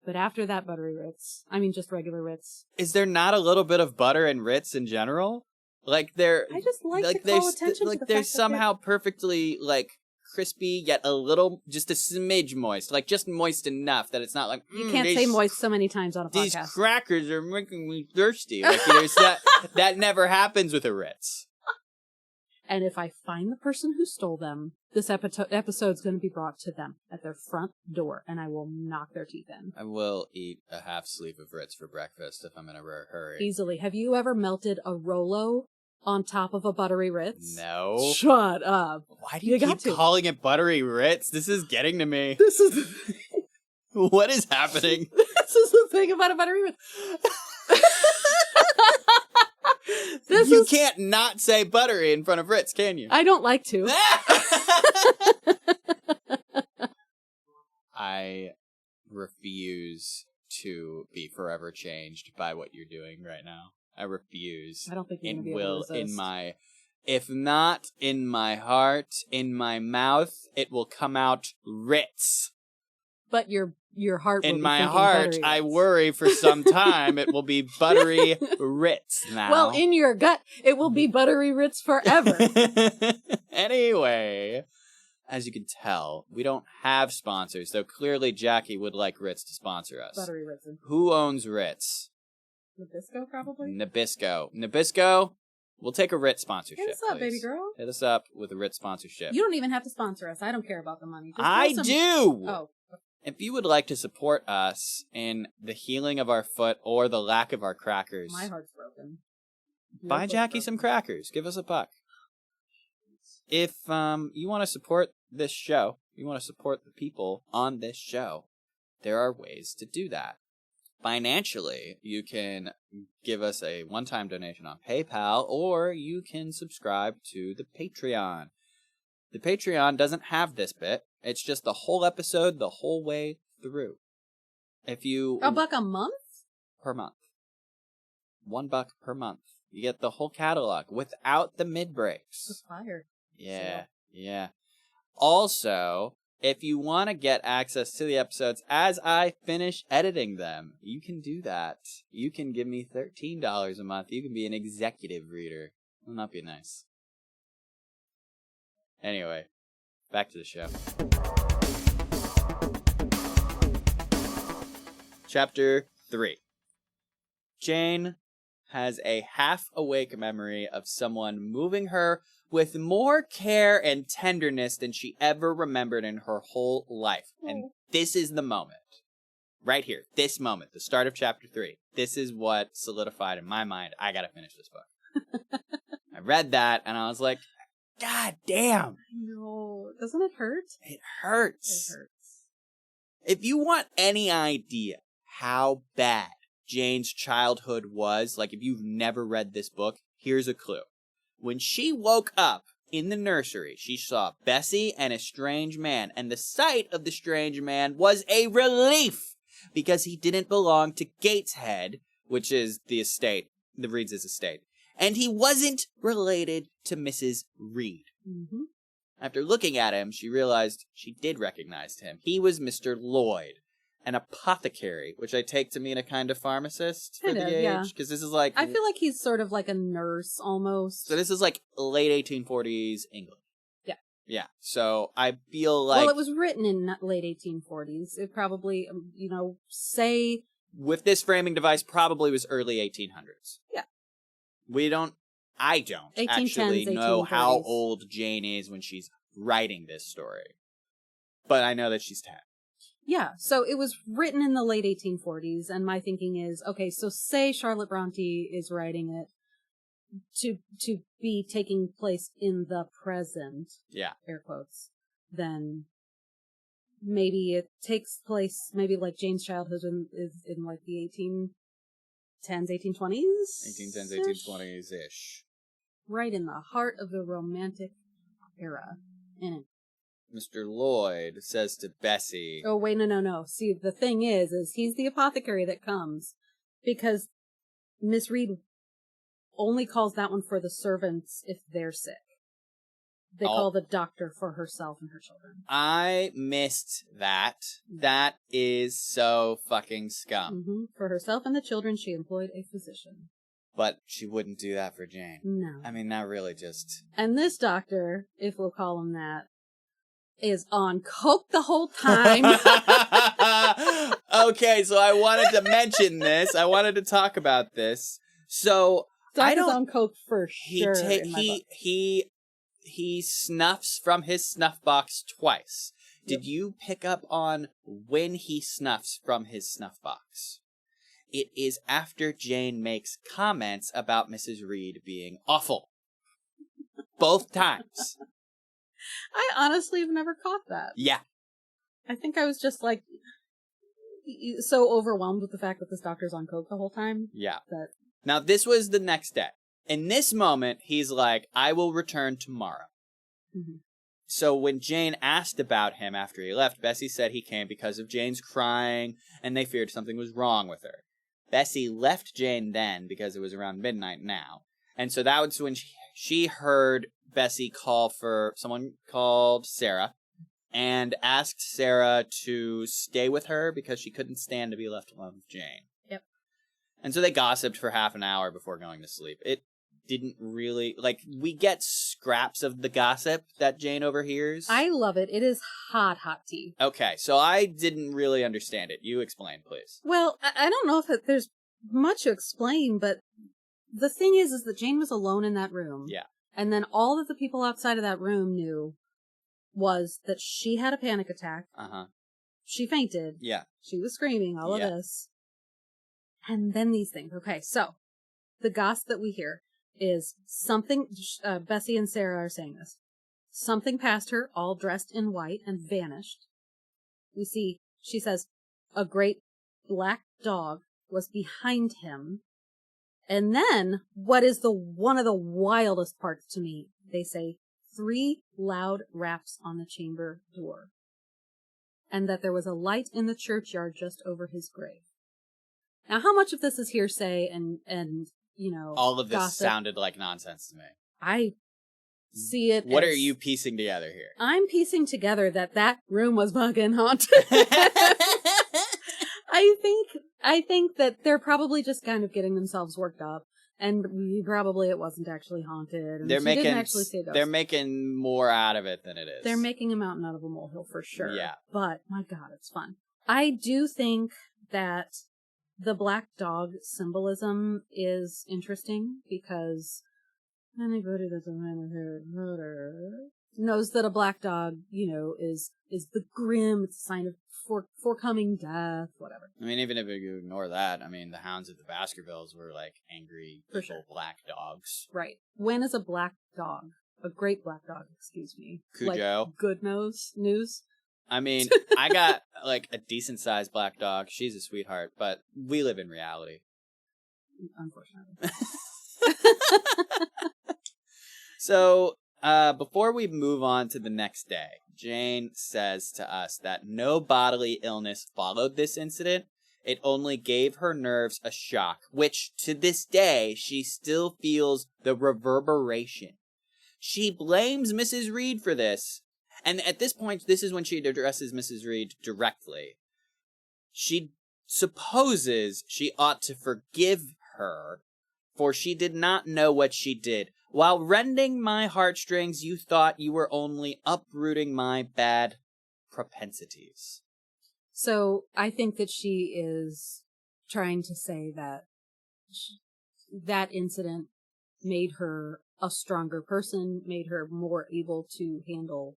S1: But after that, buttery Ritz. I mean, just regular Ritz.
S2: Is there not a little bit of butter in Ritz in general? I
S1: just like to call attention to the fact
S2: they're somehow perfectly, crispy, yet just a smidge moist. Just moist enough that it's not like...
S1: You can't say moist so many times on a podcast.
S2: These crackers are making me thirsty. That never happens with a Ritz.
S1: And if I find the person who stole them, this episode's going to be brought to them at their front door, and I will knock their teeth in.
S2: I will eat a half sleeve of Ritz for breakfast if I'm in a hurry.
S1: Easily. Have you ever melted a Rolo on top of a buttery Ritz?
S2: No.
S1: Shut up.
S2: Why do you keep calling it buttery Ritz? This is getting to me.
S1: This is the thing.
S2: What is happening?
S1: This is the thing about a buttery Ritz.
S2: You can't not say buttery in front of Ritz, can you?
S1: I don't like to.
S2: I refuse to be forever changed by what you're doing right now. I refuse.
S1: I don't think you're
S2: It
S1: going to be able to resist.
S2: If not in my heart, in my mouth, it will come out Ritz.
S1: But your heart will
S2: in
S1: be
S2: my
S1: thinking
S2: heart,
S1: buttery
S2: I
S1: Ritz.
S2: worry for some time it will be buttery Ritz now.
S1: Well, in your gut, it will be buttery Ritz forever.
S2: Anyway, as you can tell, we don't have sponsors, though clearly Jackie would like Ritz to sponsor us.
S1: Buttery Ritz.
S2: Who owns Ritz?
S1: Nabisco, probably?
S2: Nabisco, we'll take a Ritz sponsorship.
S1: Hit us up,
S2: please.
S1: baby girl.
S2: Hit us up with a Ritz sponsorship.
S1: You don't even have to sponsor us. I don't care about the money.
S2: I do!
S1: Oh.
S2: If you would like to support us in the healing of our foot or the lack of our crackers,
S1: My heart's broken.
S2: buy Jackie some crackers. Give us a buck. If you want to support this show, you want to support the people on this show, there are ways to do that. Financially, you can give us a one-time donation on PayPal, or you can subscribe to the Patreon. The Patreon doesn't have this bit. It's just the whole episode the whole way through. If you...
S1: $1 a month?
S2: Per month. $1 per month. You get the whole catalog without the mid-breaks.
S1: That's fire.
S2: Yeah. Also, if you want to get access to the episodes as I finish editing them, you can do that. You can give me $13 a month. You can be an executive reader. Wouldn't that be nice? Anyway, back to the show. Chapter 3. Jane has a half-awake memory of someone moving her with more care and tenderness than she ever remembered in her whole life. And this is the moment. Right here. This moment. The start of chapter 3. This is what solidified in my mind, I gotta finish this book. I read that and I was like, God damn.
S1: No. Doesn't it hurt?
S2: It hurts.
S1: It hurts.
S2: If you want any idea how bad Jane's childhood was, like if you've never read this book, here's a clue. When she woke up in the nursery, she saw Bessie and a strange man, and the sight of the strange man was a relief because he didn't belong to Gateshead, which is the estate, the Reeds' estate, and he wasn't related to Mrs. Reed.
S1: Mm-hmm.
S2: After looking at him, she realized she did recognize him. He was Mr. Lloyd, an apothecary, which I take to mean a kind of pharmacist for the age. Because this is like...
S1: I feel like he's sort of like a nurse, almost.
S2: So this is like late 1840s England.
S1: Yeah.
S2: Yeah. So I feel like...
S1: Well, it was written in late 1840s. It probably, say...
S2: With this framing device, probably was early 1800s.
S1: Yeah.
S2: I don't
S1: 1810s,
S2: actually know
S1: 1830s.
S2: how old Jane is when she's writing this story. But I know that she's 10.
S1: Yeah, so it was written in the late 1840s, and my thinking is, okay, so say Charlotte Bronte is writing it to be taking place in the present, air quotes, then maybe it takes place, maybe like Jane's childhood is in like the 1810s, 1820s?
S2: 1810s, 1820s-ish.
S1: Right in the heart of the Romantic era. And
S2: Mr. Lloyd says to Bessie...
S1: Oh, wait, no. See, the thing is he's the apothecary that comes because Miss Reed only calls that one for the servants if they're sick. They call the doctor for herself and her children.
S2: I missed that. That is so fucking scum.
S1: Mm-hmm. For herself and the children, she employed a physician.
S2: But she wouldn't do that for Jane.
S1: No.
S2: I mean, that really just...
S1: And this doctor, if we'll call him that, is on coke the whole time.
S2: Okay, so I wanted to mention this. I wanted to talk about this. So
S1: Doctor's on coke for sure.
S2: He snuffs from his snuff box twice.
S1: Yep.
S2: Did you pick up on when he snuffs from his snuff box? It is after Jane makes comments about Mrs. Reed being awful. Both times.
S1: I honestly have never caught that.
S2: Yeah.
S1: I think I was just like so overwhelmed with the fact that this doctor's on coke the whole time.
S2: Yeah.
S1: That...
S2: Now, this was the next day. In this moment, he's like, I will return tomorrow.
S1: Mm-hmm.
S2: So when Jane asked about him after he left, Bessie said he came because of Jane's crying, and they feared something was wrong with her. Bessie left Jane then because it was around midnight now. And so that was when she heard Bessie call for someone called Sarah and asked Sarah to stay with her because she couldn't stand to be left alone with Jane.
S1: Yep.
S2: And so they gossiped for half an hour before going to sleep. It didn't really, we get scraps of the gossip that Jane overhears.
S1: I love it. It is hot tea.
S2: Okay, so I didn't really understand it. You explain, please.
S1: Well, I don't know if there's much to explain, but the thing is that Jane was alone in that room.
S2: Yeah.
S1: And then all that the people outside of that room knew was that she had a panic attack.
S2: Uh-huh.
S1: She fainted.
S2: Yeah.
S1: She was screaming, all of this. And then these things. Okay, so the gossip that we hear is something, Bessie and Sarah are saying this. Something passed her, all dressed in white, and vanished. We see, she says, a great black dog was behind him. And then, what is one of the wildest parts to me, they say, 3 loud raps on the chamber door. And that there was a light in the churchyard just over his grave. Now, how much of this is hearsay and
S2: all of this
S1: gossip?
S2: sounded like nonsense to me.
S1: I see it.
S2: What are you piecing together here?
S1: I'm piecing together that room was fucking haunted. I think that they're probably just kind of getting themselves worked up, and probably it wasn't actually haunted. And didn't actually see a ghost.
S2: They're making more out of it than it is.
S1: They're making a mountain out of a molehill for sure.
S2: Yeah.
S1: But my God, it's fun. I do think that the black dog symbolism is interesting because anybody that's a murder knows that a black dog, is the grim, it's a sign of forecoming death, whatever.
S2: I mean, even if you ignore that, the hounds of the Baskervilles were angry, evil black dogs.
S1: Right. When is a black dog, a great black dog, excuse me,
S2: Cujo?
S1: Good news?
S2: I got a decent sized black dog. She's a sweetheart, but we live in reality.
S1: Unfortunately.
S2: So, before we move on to the next day, Jane says to us that no bodily illness followed this incident. It only gave her nerves a shock, which to this day she still feels the reverberation. She blames Mrs. Reed for this. And at this point, this is when she addresses Mrs. Reed directly. She supposes she ought to forgive her, for she did not know what she did. While rending my heartstrings, you thought you were only uprooting my bad propensities.
S1: So I think that she is trying to say that that incident made her a stronger person, made her more able to handle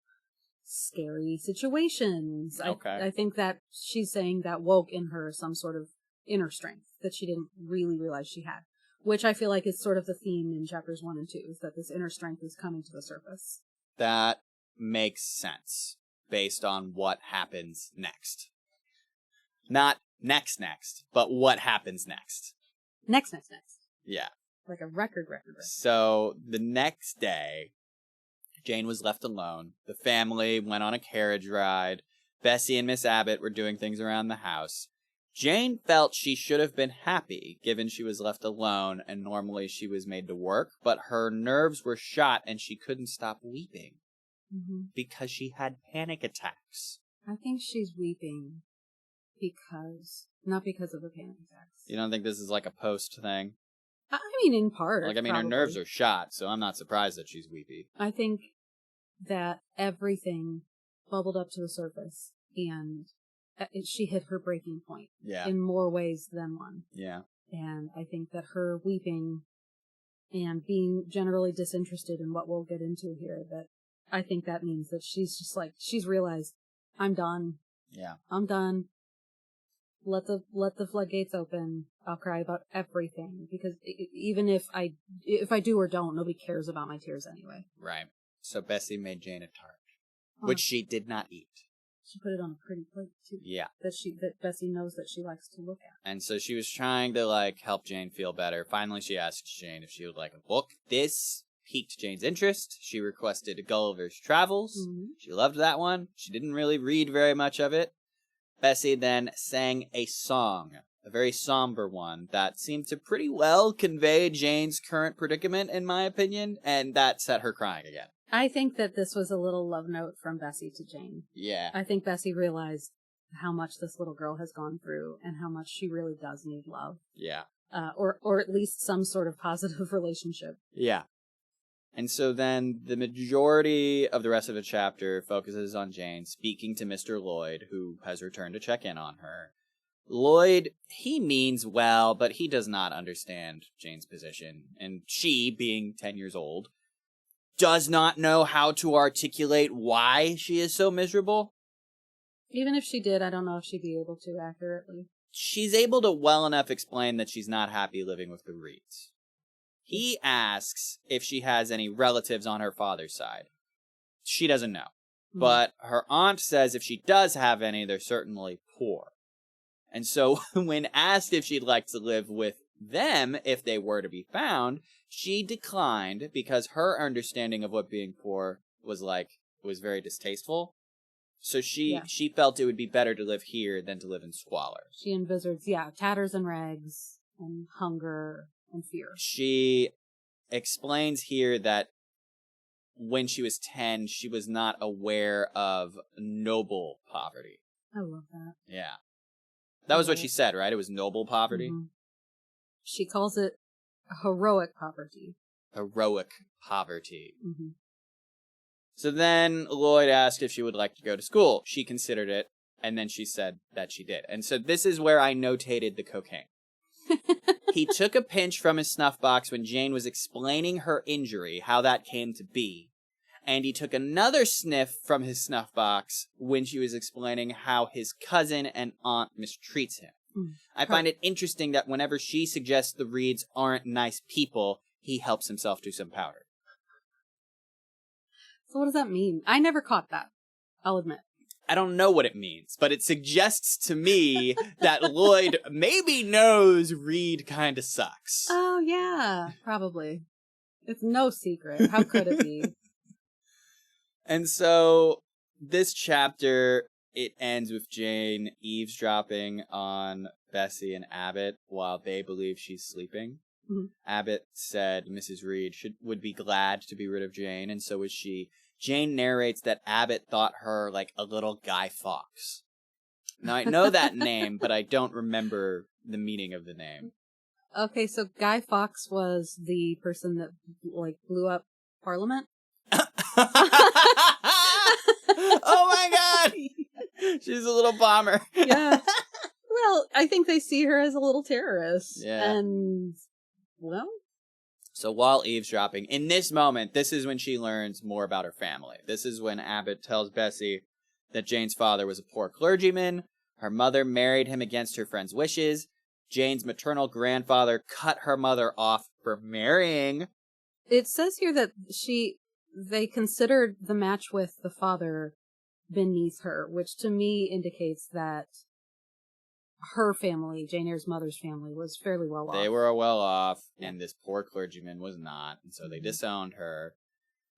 S1: scary situations.
S2: Okay.
S1: I think that she's saying that woke in her some sort of inner strength that she didn't really realize she had, which I feel like is sort of the theme in chapters 1 and 2, is that this inner strength is coming to the surface.
S2: That makes sense based on what happens next. Not next, but what happens next.
S1: Next.
S2: Yeah.
S1: Like a record.
S2: So the next day, Jane was left alone. The family went on a carriage ride. Bessie and Miss Abbott were doing things around the house. Jane felt she should have been happy, given she was left alone and normally she was made to work, but her nerves were shot and she couldn't stop weeping because she had panic attacks.
S1: I think she's weeping not because of the panic attacks.
S2: You don't think this is like a post thing?
S1: I mean, in part.
S2: Her nerves are shot, so I'm not surprised that she's weepy.
S1: I think that everything bubbled up to the surface, and she hit her breaking point in more ways than one.
S2: Yeah.
S1: And I think that her weeping and being generally disinterested in what we'll get into here, that I think that means that she's just she's realized, I'm done.
S2: Yeah.
S1: I'm done. Let the floodgates open. I'll cry about everything, because even if I do or don't, nobody cares about my tears anyway.
S2: Right. So Bessie made Jane a tart, which she did not eat.
S1: She put it on a pretty plate too.
S2: Yeah.
S1: That Bessie knows that she likes to look at.
S2: And so she was trying to help Jane feel better. Finally, she asked Jane if she would like a book. This piqued Jane's interest. She requested Gulliver's Travels.
S1: Mm-hmm.
S2: She loved that one. She didn't really read very much of it. Bessie then sang a song, a very somber one, that seemed to pretty well convey Jane's current predicament, in my opinion, and that set her crying again.
S1: I think that this was a little love note from Bessie to Jane.
S2: Yeah.
S1: I think Bessie realized how much this little girl has gone through and how much she really does need love.
S2: Yeah.
S1: Or at least some sort of positive relationship.
S2: Yeah. And so then the majority of the rest of the chapter focuses on Jane speaking to Mr. Lloyd, who has returned to check in on her. Lloyd, he means well, but he does not understand Jane's position. And she, being 10 years old, does not know how to articulate why she is so miserable.
S1: Even if she did, I don't know if she'd be able to accurately.
S2: She's able to well enough explain that she's not happy living with the Reeds. He asks if she has any relatives on her father's side. She doesn't know. Mm-hmm. But her aunt says if she does have any, they're certainly poor. And so when asked if she'd like to live with them if they were to be found, she declined because her understanding of what being poor was very distasteful. So she felt it would be better to live here than to live in squalor.
S1: She envisages, tatters and rags and hunger and fear.
S2: She explains here that when she was 10, she was not aware of noble poverty.
S1: I love that.
S2: Yeah. That was what she said, right? It was noble poverty?
S1: Mm-hmm. She calls it heroic poverty.
S2: Heroic poverty.
S1: Mm-hmm.
S2: So then Lloyd asked if she would like to go to school. She considered it, and then she said that she did. And so this is where I notated the cocaine. He took a pinch from his snuff box when Jane was explaining her injury, how that came to be. And he took another sniff from his snuff box when she was explaining how his cousin and aunt mistreats him. I find it interesting that whenever she suggests the Reeds aren't nice people, he helps himself to some powder.
S1: So what does that mean? I never caught that, I'll admit.
S2: I don't know what it means, but it suggests to me that Lloyd maybe knows Reed kind of sucks.
S1: Oh, yeah, probably. It's no secret. How could it be?
S2: And so this chapter, it ends with Jane eavesdropping on Bessie and Abbott while they believe she's sleeping. Mm-hmm. Abbott said Mrs. Reed would be glad to be rid of Jane, and so was she. Jane narrates that Abbott thought her like a little Guy Fawkes. Now, I know that name, but I don't remember the meaning of the name.
S1: Okay, so Guy Fawkes was the person that blew up Parliament?
S2: Oh my god! She's a little bomber.
S1: Yeah. Well, I think they see her as a little terrorist.
S2: Yeah.
S1: And, well...
S2: So while eavesdropping, in this moment, this is when she learns more about her family. This is when Abbott tells Bessie that Jane's father was a poor clergyman. Her mother married him against her friend's wishes. Jane's maternal grandfather cut her mother off for marrying.
S1: It says here that they considered the match with the father beneath her, which to me indicates that her family, Jane Eyre's mother's family, was fairly well off.
S2: They were well off, and this poor clergyman was not, and so they disowned her.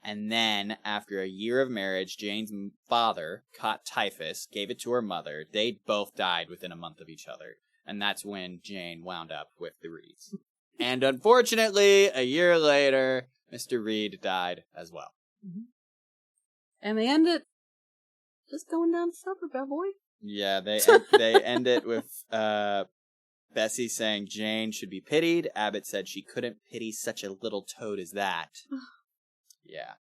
S2: And then, after a year of marriage, Jane's father caught typhus, gave it to her mother. They both died within a month of each other, and that's when Jane wound up with the Reeds. And unfortunately, a year later, Mr. Reed died as well.
S1: Mm-hmm. And they end it just going down to supper, bad boy.
S2: Yeah, they end it with Bessie saying Jane should be pitied. Abbott said she couldn't pity such a little toad as that. Yeah.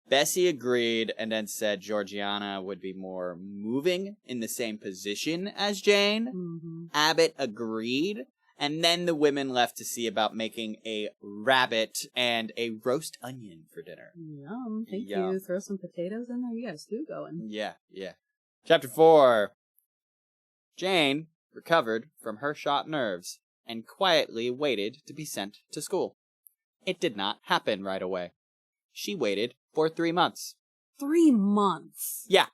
S2: Bessie agreed and then said Georgiana would be more moving in the same position as Jane. Mm-hmm. Abbott agreed, and then the women left to see about making a rabbit and a roast onion for dinner.
S1: Yum, thank you. Throw some potatoes in there. You got a stew going.
S2: Yeah. Chapter 4. Jane recovered from her shot nerves and quietly waited to be sent to school. It did not happen right away. She waited for 3 months.
S1: 3 months?
S2: Yeah.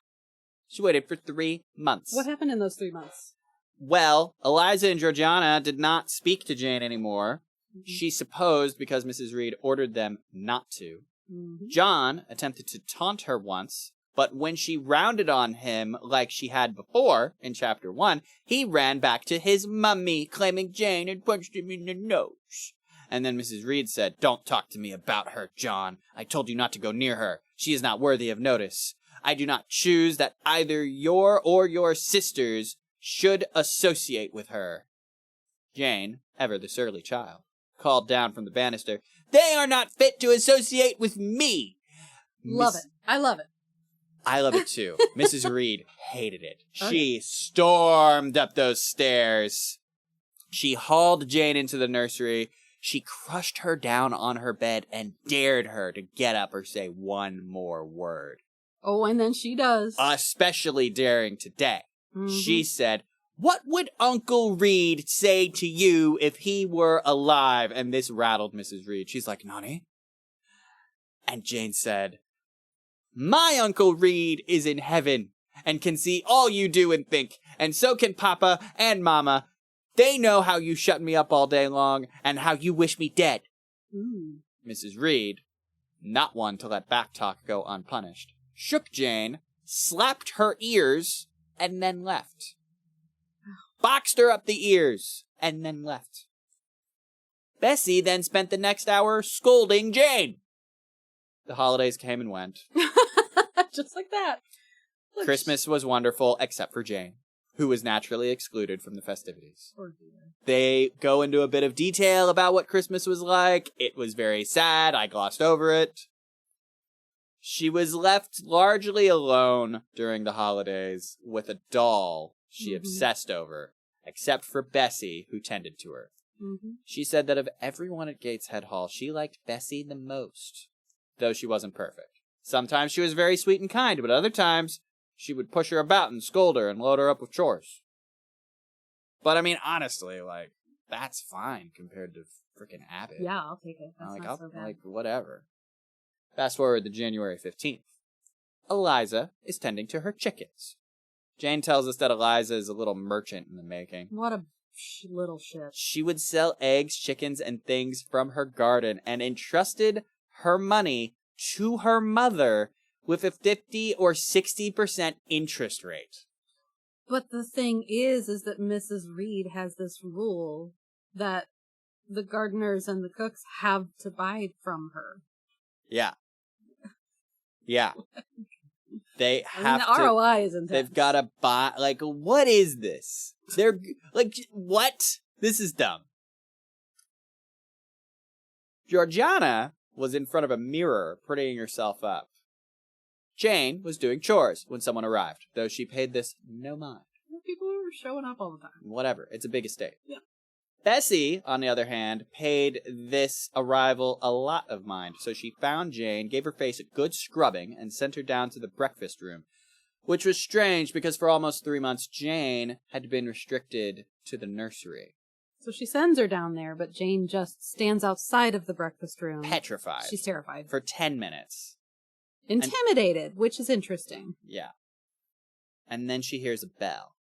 S2: She waited for 3 months.
S1: What happened in those 3 months?
S2: Well, Eliza and Georgiana did not speak to Jane anymore. She supposed because Mrs. Reed ordered them not to.
S1: Mm-hmm.
S2: John attempted to taunt her once, but when she rounded on him like she had before in chapter 1, he ran back to his mummy, claiming Jane had punched him in the nose. And then Mrs. Reed said, "Don't talk to me about her, John. I told you not to go near her. She is not worthy of notice. I do not choose that either your or your sisters should associate with her." Jane, ever the surly child, called down from the banister, "They are not fit to associate with me."
S1: Love it. I love it.
S2: I love it too. Mrs. Reed hated it. She stormed up those stairs. She hauled Jane into the nursery. She crushed her down on her bed and dared her to get up or say one more word.
S1: Oh, and then she does.
S2: Especially daring today.
S1: Mm-hmm.
S2: She said, "What would Uncle Reed say to you if he were alive?" And this rattled Mrs. Reed. She's like, "Nani?" And Jane said, "My Uncle Reed is in heaven and can see all you do and think, and so can Papa and Mama. They know how you shut me up all day long and how you wish me dead."
S1: Ooh.
S2: Mrs. Reed, not one to let back talk go unpunished, shook Jane, slapped her ears, and then left. Boxed her up the ears, and then left. Bessie then spent the next hour scolding Jane. The holidays came and went.
S1: Just like that. Look,
S2: Christmas was wonderful, except for Jane, who was naturally excluded from the festivities.
S1: poor dear.
S2: They go into a bit of detail about what Christmas was like. It was very sad. I glossed over it. She was left largely alone during the holidays with a doll she obsessed over, except for Bessie, who tended to her.
S1: Mm-hmm.
S2: She said that of everyone at Gateshead Hall, she liked Bessie the most, though she wasn't perfect. Sometimes she was very sweet and kind, but other times she would push her about and scold her and load her up with chores. But I mean, honestly, like, that's fine compared to freaking Abbott.
S1: Yeah, I'll take it. That's not so bad.
S2: Like, whatever. Fast forward to January 15th. Eliza is tending to her chickens. Jane tells us that Eliza is a little merchant in the making.
S1: What a little shit.
S2: She would sell eggs, chickens, and things from her garden and entrusted her money to her mother with a 50 or 60% interest rate.
S1: But the thing is that Mrs. Reed has this rule that the gardeners and the cooks have to buy from her.
S2: Yeah. Yeah. They have
S1: the ROI is intense.
S2: They've got to buy, like, what is this? They're, like, what? This is dumb. Georgiana was in front of a mirror, prettying herself up. Jane was doing chores when someone arrived, though she paid this no mind.
S1: People are showing up all the time.
S2: Whatever, it's a big estate.
S1: Yeah.
S2: Bessie, on the other hand, paid this arrival a lot of mind, so she found Jane, gave her face a good scrubbing, and sent her down to the breakfast room, which was strange because for almost 3 months, Jane had been restricted to the nursery.
S1: So she sends her down there, but Jane just stands outside of the breakfast room.
S2: Petrified.
S1: She's terrified.
S2: For 10 minutes.
S1: Intimidated, which is interesting.
S2: Yeah. And then she hears a bell,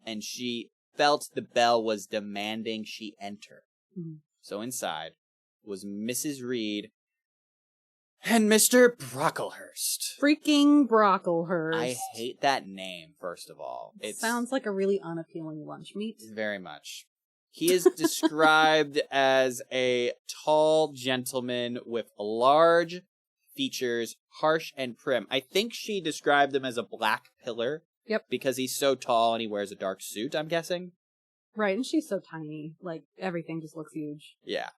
S2: and she felt the bell was demanding she enter. Mm-hmm. So inside was Mrs. Reed and Mr. Brocklehurst.
S1: Freaking Brocklehurst.
S2: I hate that name, first of all.
S1: It sounds like a really unappealing lunch meat.
S2: Very much. He is described as a tall gentleman with large features, harsh and prim. I think she described him as a black pillar.
S1: Yep.
S2: Because he's so tall and he wears a dark suit, I'm guessing.
S1: Right, and she's so tiny. Like, everything just looks huge.
S2: Yeah.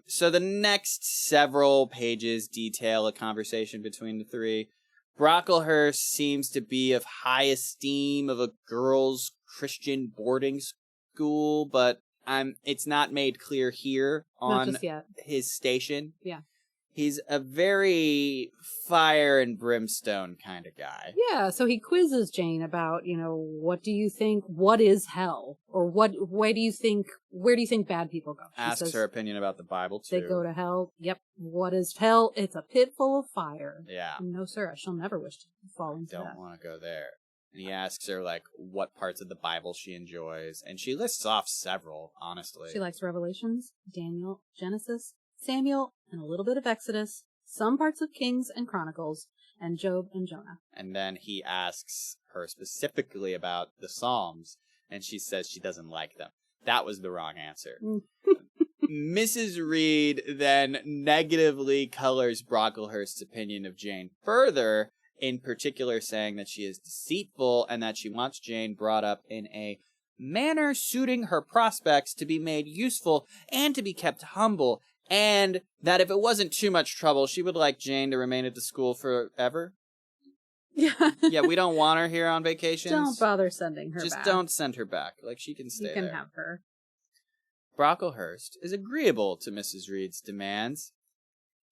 S2: So the next several pages detail a conversation between the three. Brocklehurst seems to be of high esteem of a girls' Christian boarding school, but it's not made clear here on his station.
S1: Yeah.
S2: He's a very fire and brimstone kind of guy.
S1: Yeah, so he quizzes Jane about, what do you think, what is hell? Or where do you think bad people go?
S2: Asks her opinion about the Bible, too.
S1: They go to hell. Yep. What is hell? It's a pit full of fire.
S2: Yeah.
S1: No, sir, I shall never wish to fall into that.
S2: Don't want to go there. And he asks her, like, what parts of the Bible she enjoys. And she lists off several, honestly.
S1: She likes Revelations, Daniel, Genesis, Samuel, and a little bit of Exodus, some parts of Kings and Chronicles, and Job and Jonah.
S2: And then he asks her specifically about the Psalms, and she says she doesn't like them. That was the wrong answer. Mrs. Reed then negatively colors Brocklehurst's opinion of Jane further, in particular saying that she is deceitful and that she wants Jane brought up in a manner suiting her prospects to be made useful and to be kept humble, and that if it wasn't too much trouble, she would like Jane to remain at the school forever. Yeah, we don't want her here on vacations.
S1: Don't bother sending her back.
S2: Just don't send her back. Like, she can stay there.
S1: You can have her.
S2: Brocklehurst is agreeable to Mrs. Reed's demands.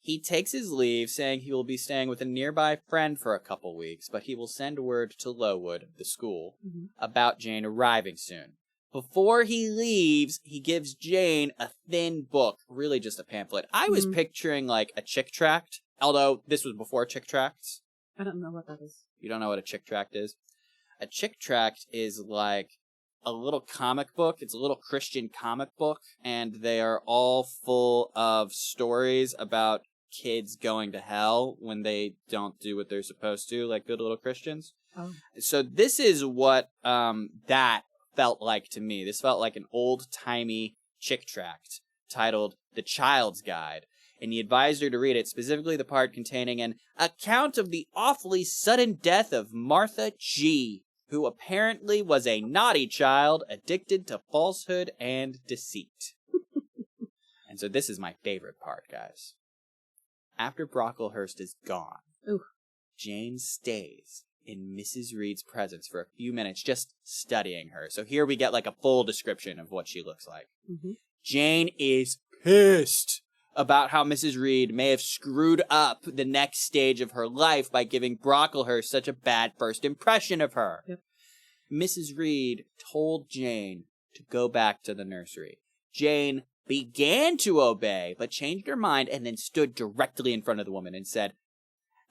S2: He takes his leave, saying he will be staying with a nearby friend for a couple weeks, but he will send word to Lowood, the school, about Jane arriving soon. Before he leaves, he gives Jane a thin book, really just a pamphlet. I was picturing, like, a chick tract, although this was before chick tracts.
S1: I don't know what that is.
S2: You don't know what a chick tract is? A chick tract is, like, a little comic book. It's a little Christian comic book, and they are all full of stories about kids going to hell when they don't do what they're supposed to, like good little Christians.
S1: Oh.
S2: So this is what that felt like to me. This felt like an old-timey chick tract titled The Child's Guide, and he advised her to read it, specifically the part containing an account of the awfully sudden death of Martha G., who apparently was a naughty child addicted to falsehood and deceit. And so this is my favorite part, guys. After Brocklehurst is gone, Jane stays in Mrs. Reed's presence for a few minutes, just studying her. So here we get like a full description of what she looks like. Jane is pissed about how Mrs. Reed may have screwed up the next stage of her life by giving Brocklehurst such a bad first impression of her. Mrs. Reed told Jane to go back to the nursery. Jane began to obey, but changed her mind and then stood directly in front of the woman and said,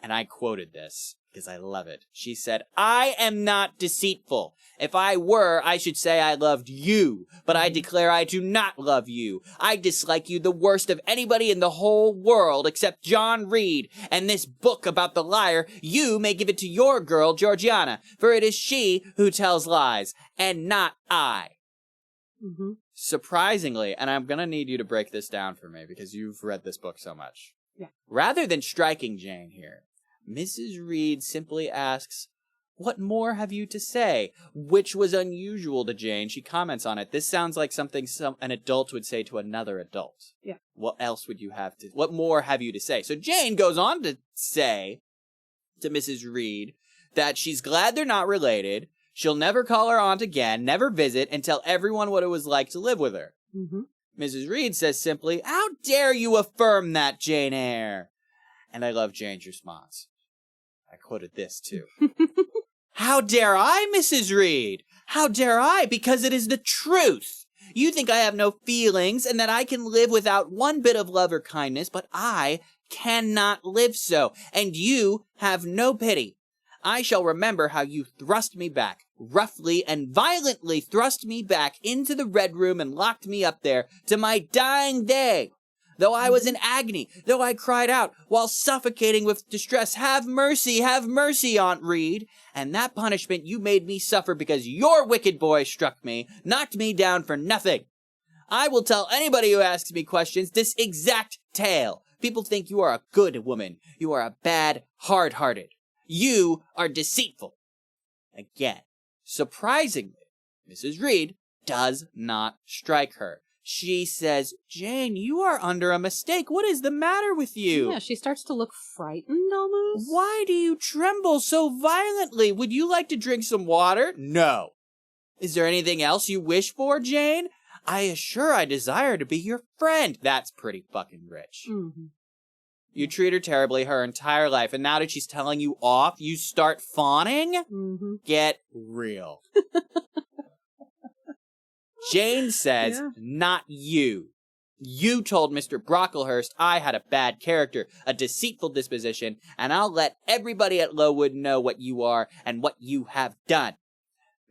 S2: and I quoted this because I love it. She said, "I am not deceitful. If I were, I should say I loved you, but I declare I do not love you. I dislike you the worst of anybody in the whole world except John Reed, and this book about the liar, you may give it to your girl, Georgiana, for it is she who tells lies, and not I." Surprisingly, and I'm going to need you to break this down for me because you've read this book so much. Rather than striking Jane here, Mrs. Reed simply asks, "What more have you to say?" Which was unusual to Jane. She comments on it. This sounds like something an adult would say to another adult. What else would you have to... What more have you to say? So Jane goes on to say to Mrs. Reed that she's glad they're not related. She'll never call her aunt again, never visit, and tell everyone what it was like to live with her. Mrs. Reed says simply, "How dare you affirm that, Jane Eyre?" And I love Jane's response. I quoted this, too. "How dare I, Mrs. Reed? How dare I? Because it is the truth. You think I have no feelings and that I can live without one bit of love or kindness, but I cannot live so, and you have no pity. I shall remember how you thrust me back, roughly and violently thrust me back into the Red Room and locked me up there to my dying day. Though I was in agony, though I cried out while suffocating with distress, 'Have mercy, Aunt Reed!' And that punishment you made me suffer because your wicked boy struck me, knocked me down for nothing. I will tell anybody who asks me questions this exact tale. People think you are a good woman. You are a bad, hard-hearted. You are deceitful." Again, surprisingly, Mrs. Reed does not strike her. She says, "Jane, you are under a mistake. What is the matter with you?"
S1: Yeah, she starts to look frightened almost.
S2: "Why do you tremble so violently? Would you like to drink some water?" "No." "Is there anything else you wish for, Jane?" "I assure I desire to be your friend." That's pretty fucking rich. You treat her terribly her entire life, and now that she's telling you off, you start fawning? Get real. Jane says, "Not you." You told Mr. Brocklehurst I had a bad character, a deceitful disposition, and I'll let everybody at Lowood know what you are and what you have done.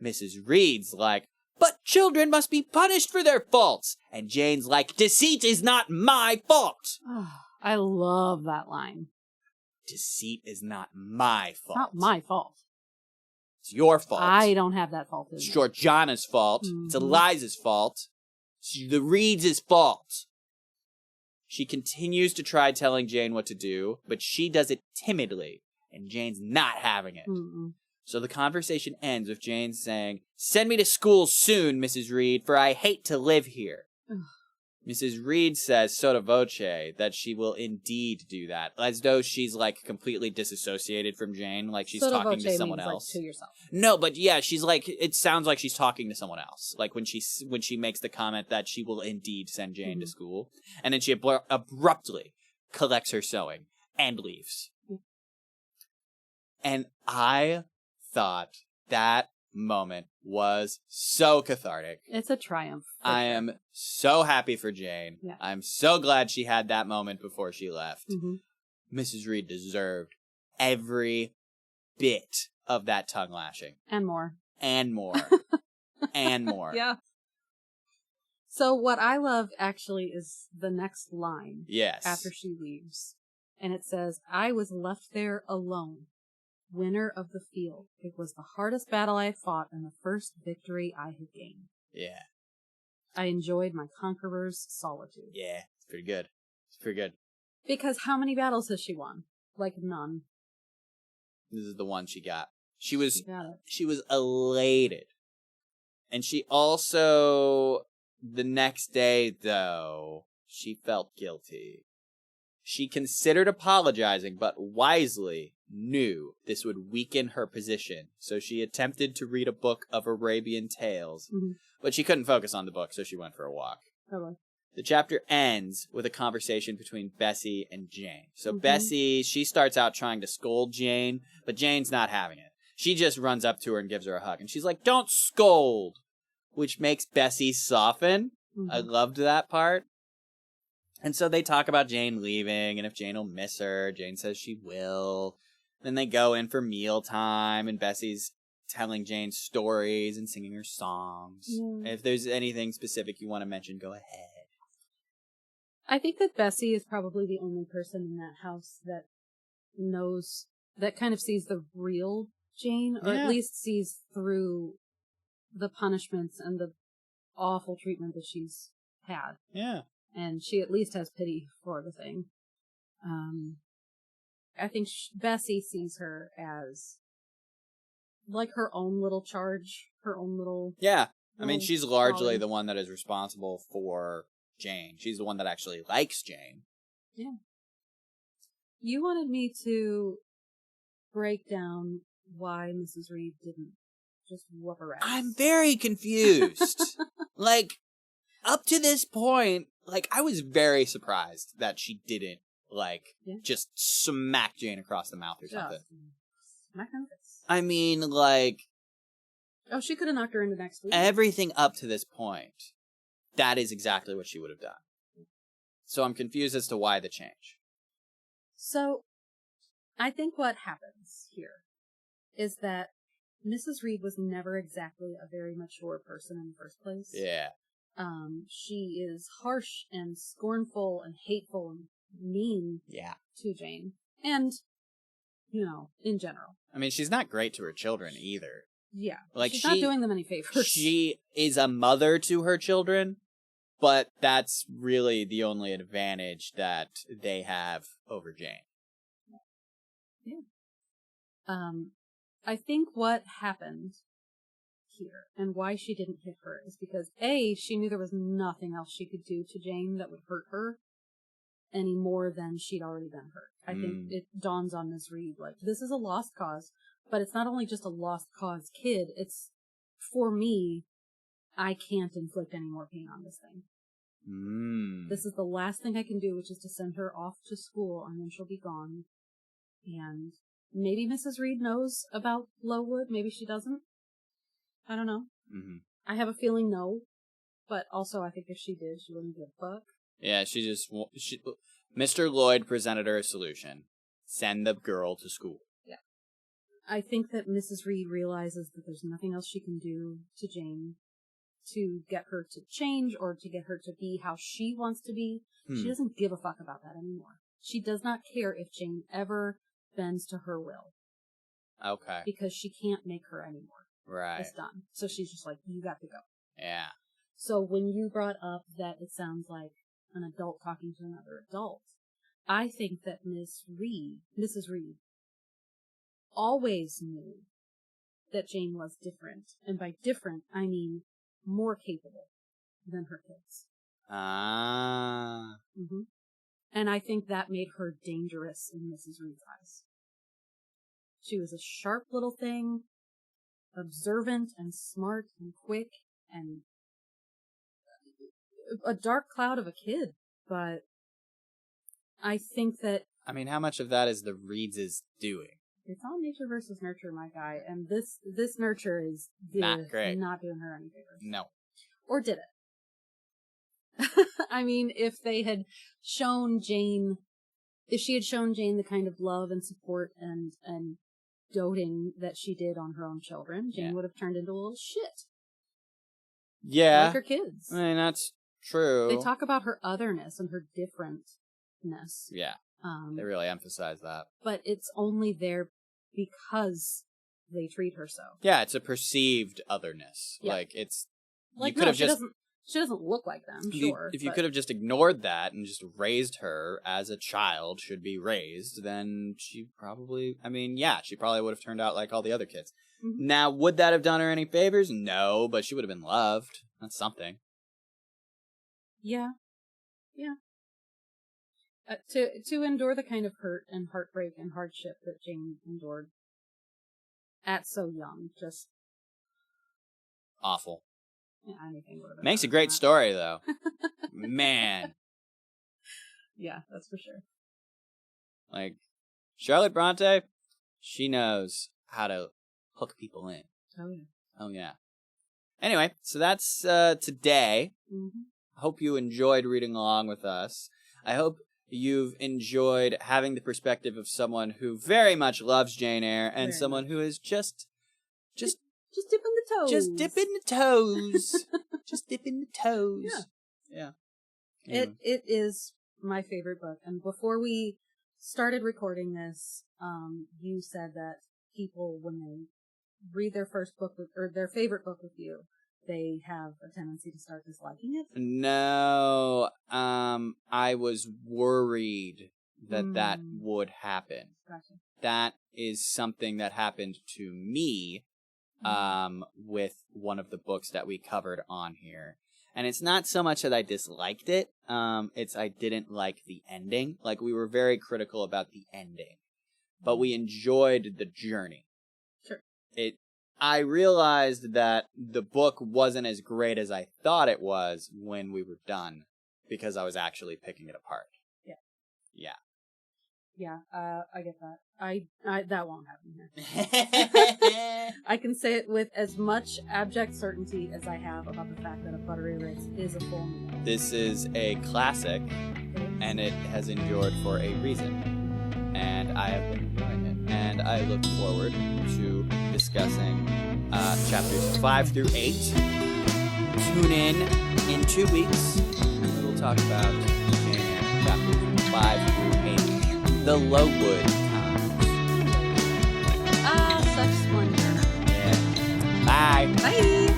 S2: Mrs. Reed's like, but children must be punished for their faults. And Jane's like, deceit is not my fault.
S1: I love that line.
S2: Deceit is not my fault.
S1: Not my fault.
S2: It's your fault.
S1: I don't have that fault.
S2: It's Georgiana's fault.
S1: Mm-hmm.
S2: It's Eliza's fault. It's the Reeds' fault. She continues to try telling Jane what to do, but she does it timidly, and Jane's not having it.
S1: Mm-mm.
S2: So the conversation ends with Jane saying, send me to school soon, Mrs. Reed, for I hate to live here. Mrs. Reed says sotto voce that she will indeed do that, as though she's like completely disassociated from Jane, like she's
S1: sotto
S2: talking to
S1: voce
S2: someone
S1: means,
S2: else.
S1: Like, to yourself.
S2: No, but yeah, she's like, it sounds like she's talking to someone else. Like when she makes the comment that she will indeed send Jane to school, and then she abruptly collects her sewing and leaves. And I thought that moment was so cathartic.
S1: It's a triumph.
S2: I am so happy for Jane.
S1: Yeah.
S2: I'm so glad she had that moment before she left.
S1: Mm-hmm.
S2: Mrs. Reed deserved every bit of that tongue lashing.
S1: And more.
S2: And more. And more.
S1: Yeah. So what I love actually is the next line.
S2: Yes.
S1: After she leaves. And it says, I was left there alone. Winner of the field. It was the hardest battle I had fought and the first victory I had gained.
S2: Yeah.
S1: I enjoyed my conqueror's solitude.
S2: Yeah, it's pretty good. It's pretty good.
S1: Because how many battles has she won? Like none.
S2: This is the one she got. She was
S1: got
S2: elated. And she also, the next day though, she felt guilty. She considered apologizing, but wisely knew this would weaken her position, so she attempted to read a book of Arabian tales, but she couldn't focus on the book, so she went for a walk.
S1: Hello.
S2: The chapter ends with a conversation between Bessie and Jane. So Bessie, she starts out trying to scold Jane, but Jane's not having it. She just runs up to her and gives her a hug, and she's like, don't scold, which makes Bessie soften. I loved that part. And so they talk about Jane leaving, and if Jane will miss her. Jane says she will. Then they go in for mealtime, and Bessie's telling Jane stories and singing her songs. Yeah. If there's anything specific you want to mention, go ahead.
S1: I think that Bessie is probably the only person in that house that knows, that kind of sees the real Jane, or at least sees through the punishments and the awful treatment that she's had.
S2: Yeah.
S1: And she at least has pity for the thing. I think Bessie sees her as like her own little charge, her own little...
S2: Yeah. I mean, she's largely the one that is responsible for Jane. She's the one that actually likes Jane.
S1: Yeah. You wanted me to break down why Mrs. Reed didn't just whoop her ass.
S2: I'm very confused. Like, up to this point, like, I was very surprised that she didn't, like, just smack Jane across the mouth or something.
S1: Smack her in the face.
S2: I mean, like...
S1: Oh, she could have knocked her into next week.
S2: Everything up to this point, that is exactly what she would have done. So I'm confused as to why the change.
S1: So, I think what happens here is that Mrs. Reed was never exactly a very mature person in the first place.
S2: Yeah.
S1: She is harsh and scornful and hateful and mean to Jane. And, you know, in general.
S2: I mean, she's not great to her children either.
S1: Yeah.
S2: Like,
S1: she's not doing them any favors.
S2: She is a mother to her children, but that's really the only advantage that they have over Jane.
S1: Yeah. I think what happened here and why she didn't hit her is because A, she knew there was nothing else she could do to Jane that would hurt her any more than she'd already been hurt. I think it dawns on Ms. Reed, like, this is a lost cause, but it's not only just a lost cause kid, it's, for me, I can't inflict any more pain on this thing. This is the last thing I can do, which is to send her off to school, and then she'll be gone. And maybe Mrs. Reed knows about Lowood, maybe she doesn't. I don't know. I have a feeling no, but also I think if she did, she wouldn't give a fuck.
S2: Yeah, Mr. Lloyd presented her a solution. Send the girl to school.
S1: Yeah. I think that Mrs. Reed realizes that there's nothing else she can do to Jane to get her to change or to get her to be how she wants to be. She doesn't give a fuck about that anymore. She does not care if Jane ever bends to her will.
S2: Okay.
S1: Because she can't make her anymore.
S2: Right.
S1: It's done. So she's just like, you got to go.
S2: Yeah.
S1: So when you brought up that it sounds like an adult talking to another adult, I think that Mrs. Reed, always knew that Jane was different. And by different, I mean more capable than her kids.
S2: Ah.
S1: Mm-hmm. And I think that made her dangerous in Mrs. Reed's eyes. She was a sharp little thing, observant and smart and quick and a dark cloud of a kid. But I think that...
S2: I mean, how much of that is the Reeds' doing?
S1: It's all nature versus nurture, my guy. And this nurture is
S2: not great.
S1: Not doing her any favors.
S2: No.
S1: Or did it? I mean, if she had shown Jane the kind of love and support and doting that she did on her own children, Jane would have turned into a little shit.
S2: Yeah.
S1: Like her kids.
S2: I mean, that's true.
S1: They talk about her otherness and her differentness.
S2: Yeah. They really emphasize that.
S1: But it's only there because they treat her so.
S2: Yeah, it's a perceived otherness. Yeah. Like, it's...
S1: Like,
S2: you could have just...
S1: She doesn't look like them, sure.
S2: If you could have just ignored that and just raised her as a child should be raised, then she probably... I mean, yeah, she probably would have turned out like all the other kids. Mm-hmm. Now, would that have done her any favors? No, but she would have been loved. That's something.
S1: Yeah. Yeah. To endure the kind of hurt and heartbreak and hardship that Jane endured at so young, just...
S2: awful.
S1: Yeah, anything would have been
S2: makes a great story, though. Man.
S1: Yeah, that's for sure.
S2: Like, Charlotte Bronte, she knows how to hook people in.
S1: Oh, yeah.
S2: Oh, yeah. Anyway, so that's today.
S1: Mm-hmm.
S2: I hope you enjoyed reading along with us. I hope you've enjoyed having the perspective of someone who very much loves Jane Eyre and someone who is just
S1: dipping the toes.
S2: Just dipping the toes. Just dipping the toes. Yeah.
S1: Anyway. It is my favorite book. And before we started recording this, you said that people, when they read their first book or their favorite book with you, they have a tendency to start disliking it.
S2: No, I was worried that would happen.
S1: Gotcha.
S2: That is something that happened to me. With one of the books that we covered on here. And it's not so much that I disliked it, it's I didn't like the ending. Like, we were very critical about the ending. But we enjoyed the journey.
S1: Sure.
S2: I realized that the book wasn't as great as I thought it was when we were done, because I was actually picking it apart.
S1: Yeah.
S2: Yeah.
S1: Yeah, I get that. I that won't happen here. I can say it with as much abject certainty as I have about the fact that A Buttery Ritz is a full meal.
S2: This is a classic, and it has endured for a reason. And I have been enjoying it. And I look forward to discussing chapters 5 through 8. Tune in 2 weeks, and we'll talk about Jane Eyre, chapters 5 through 8. The Lowood times.
S1: Such splendor.
S2: Yeah. Bye.
S1: Bye.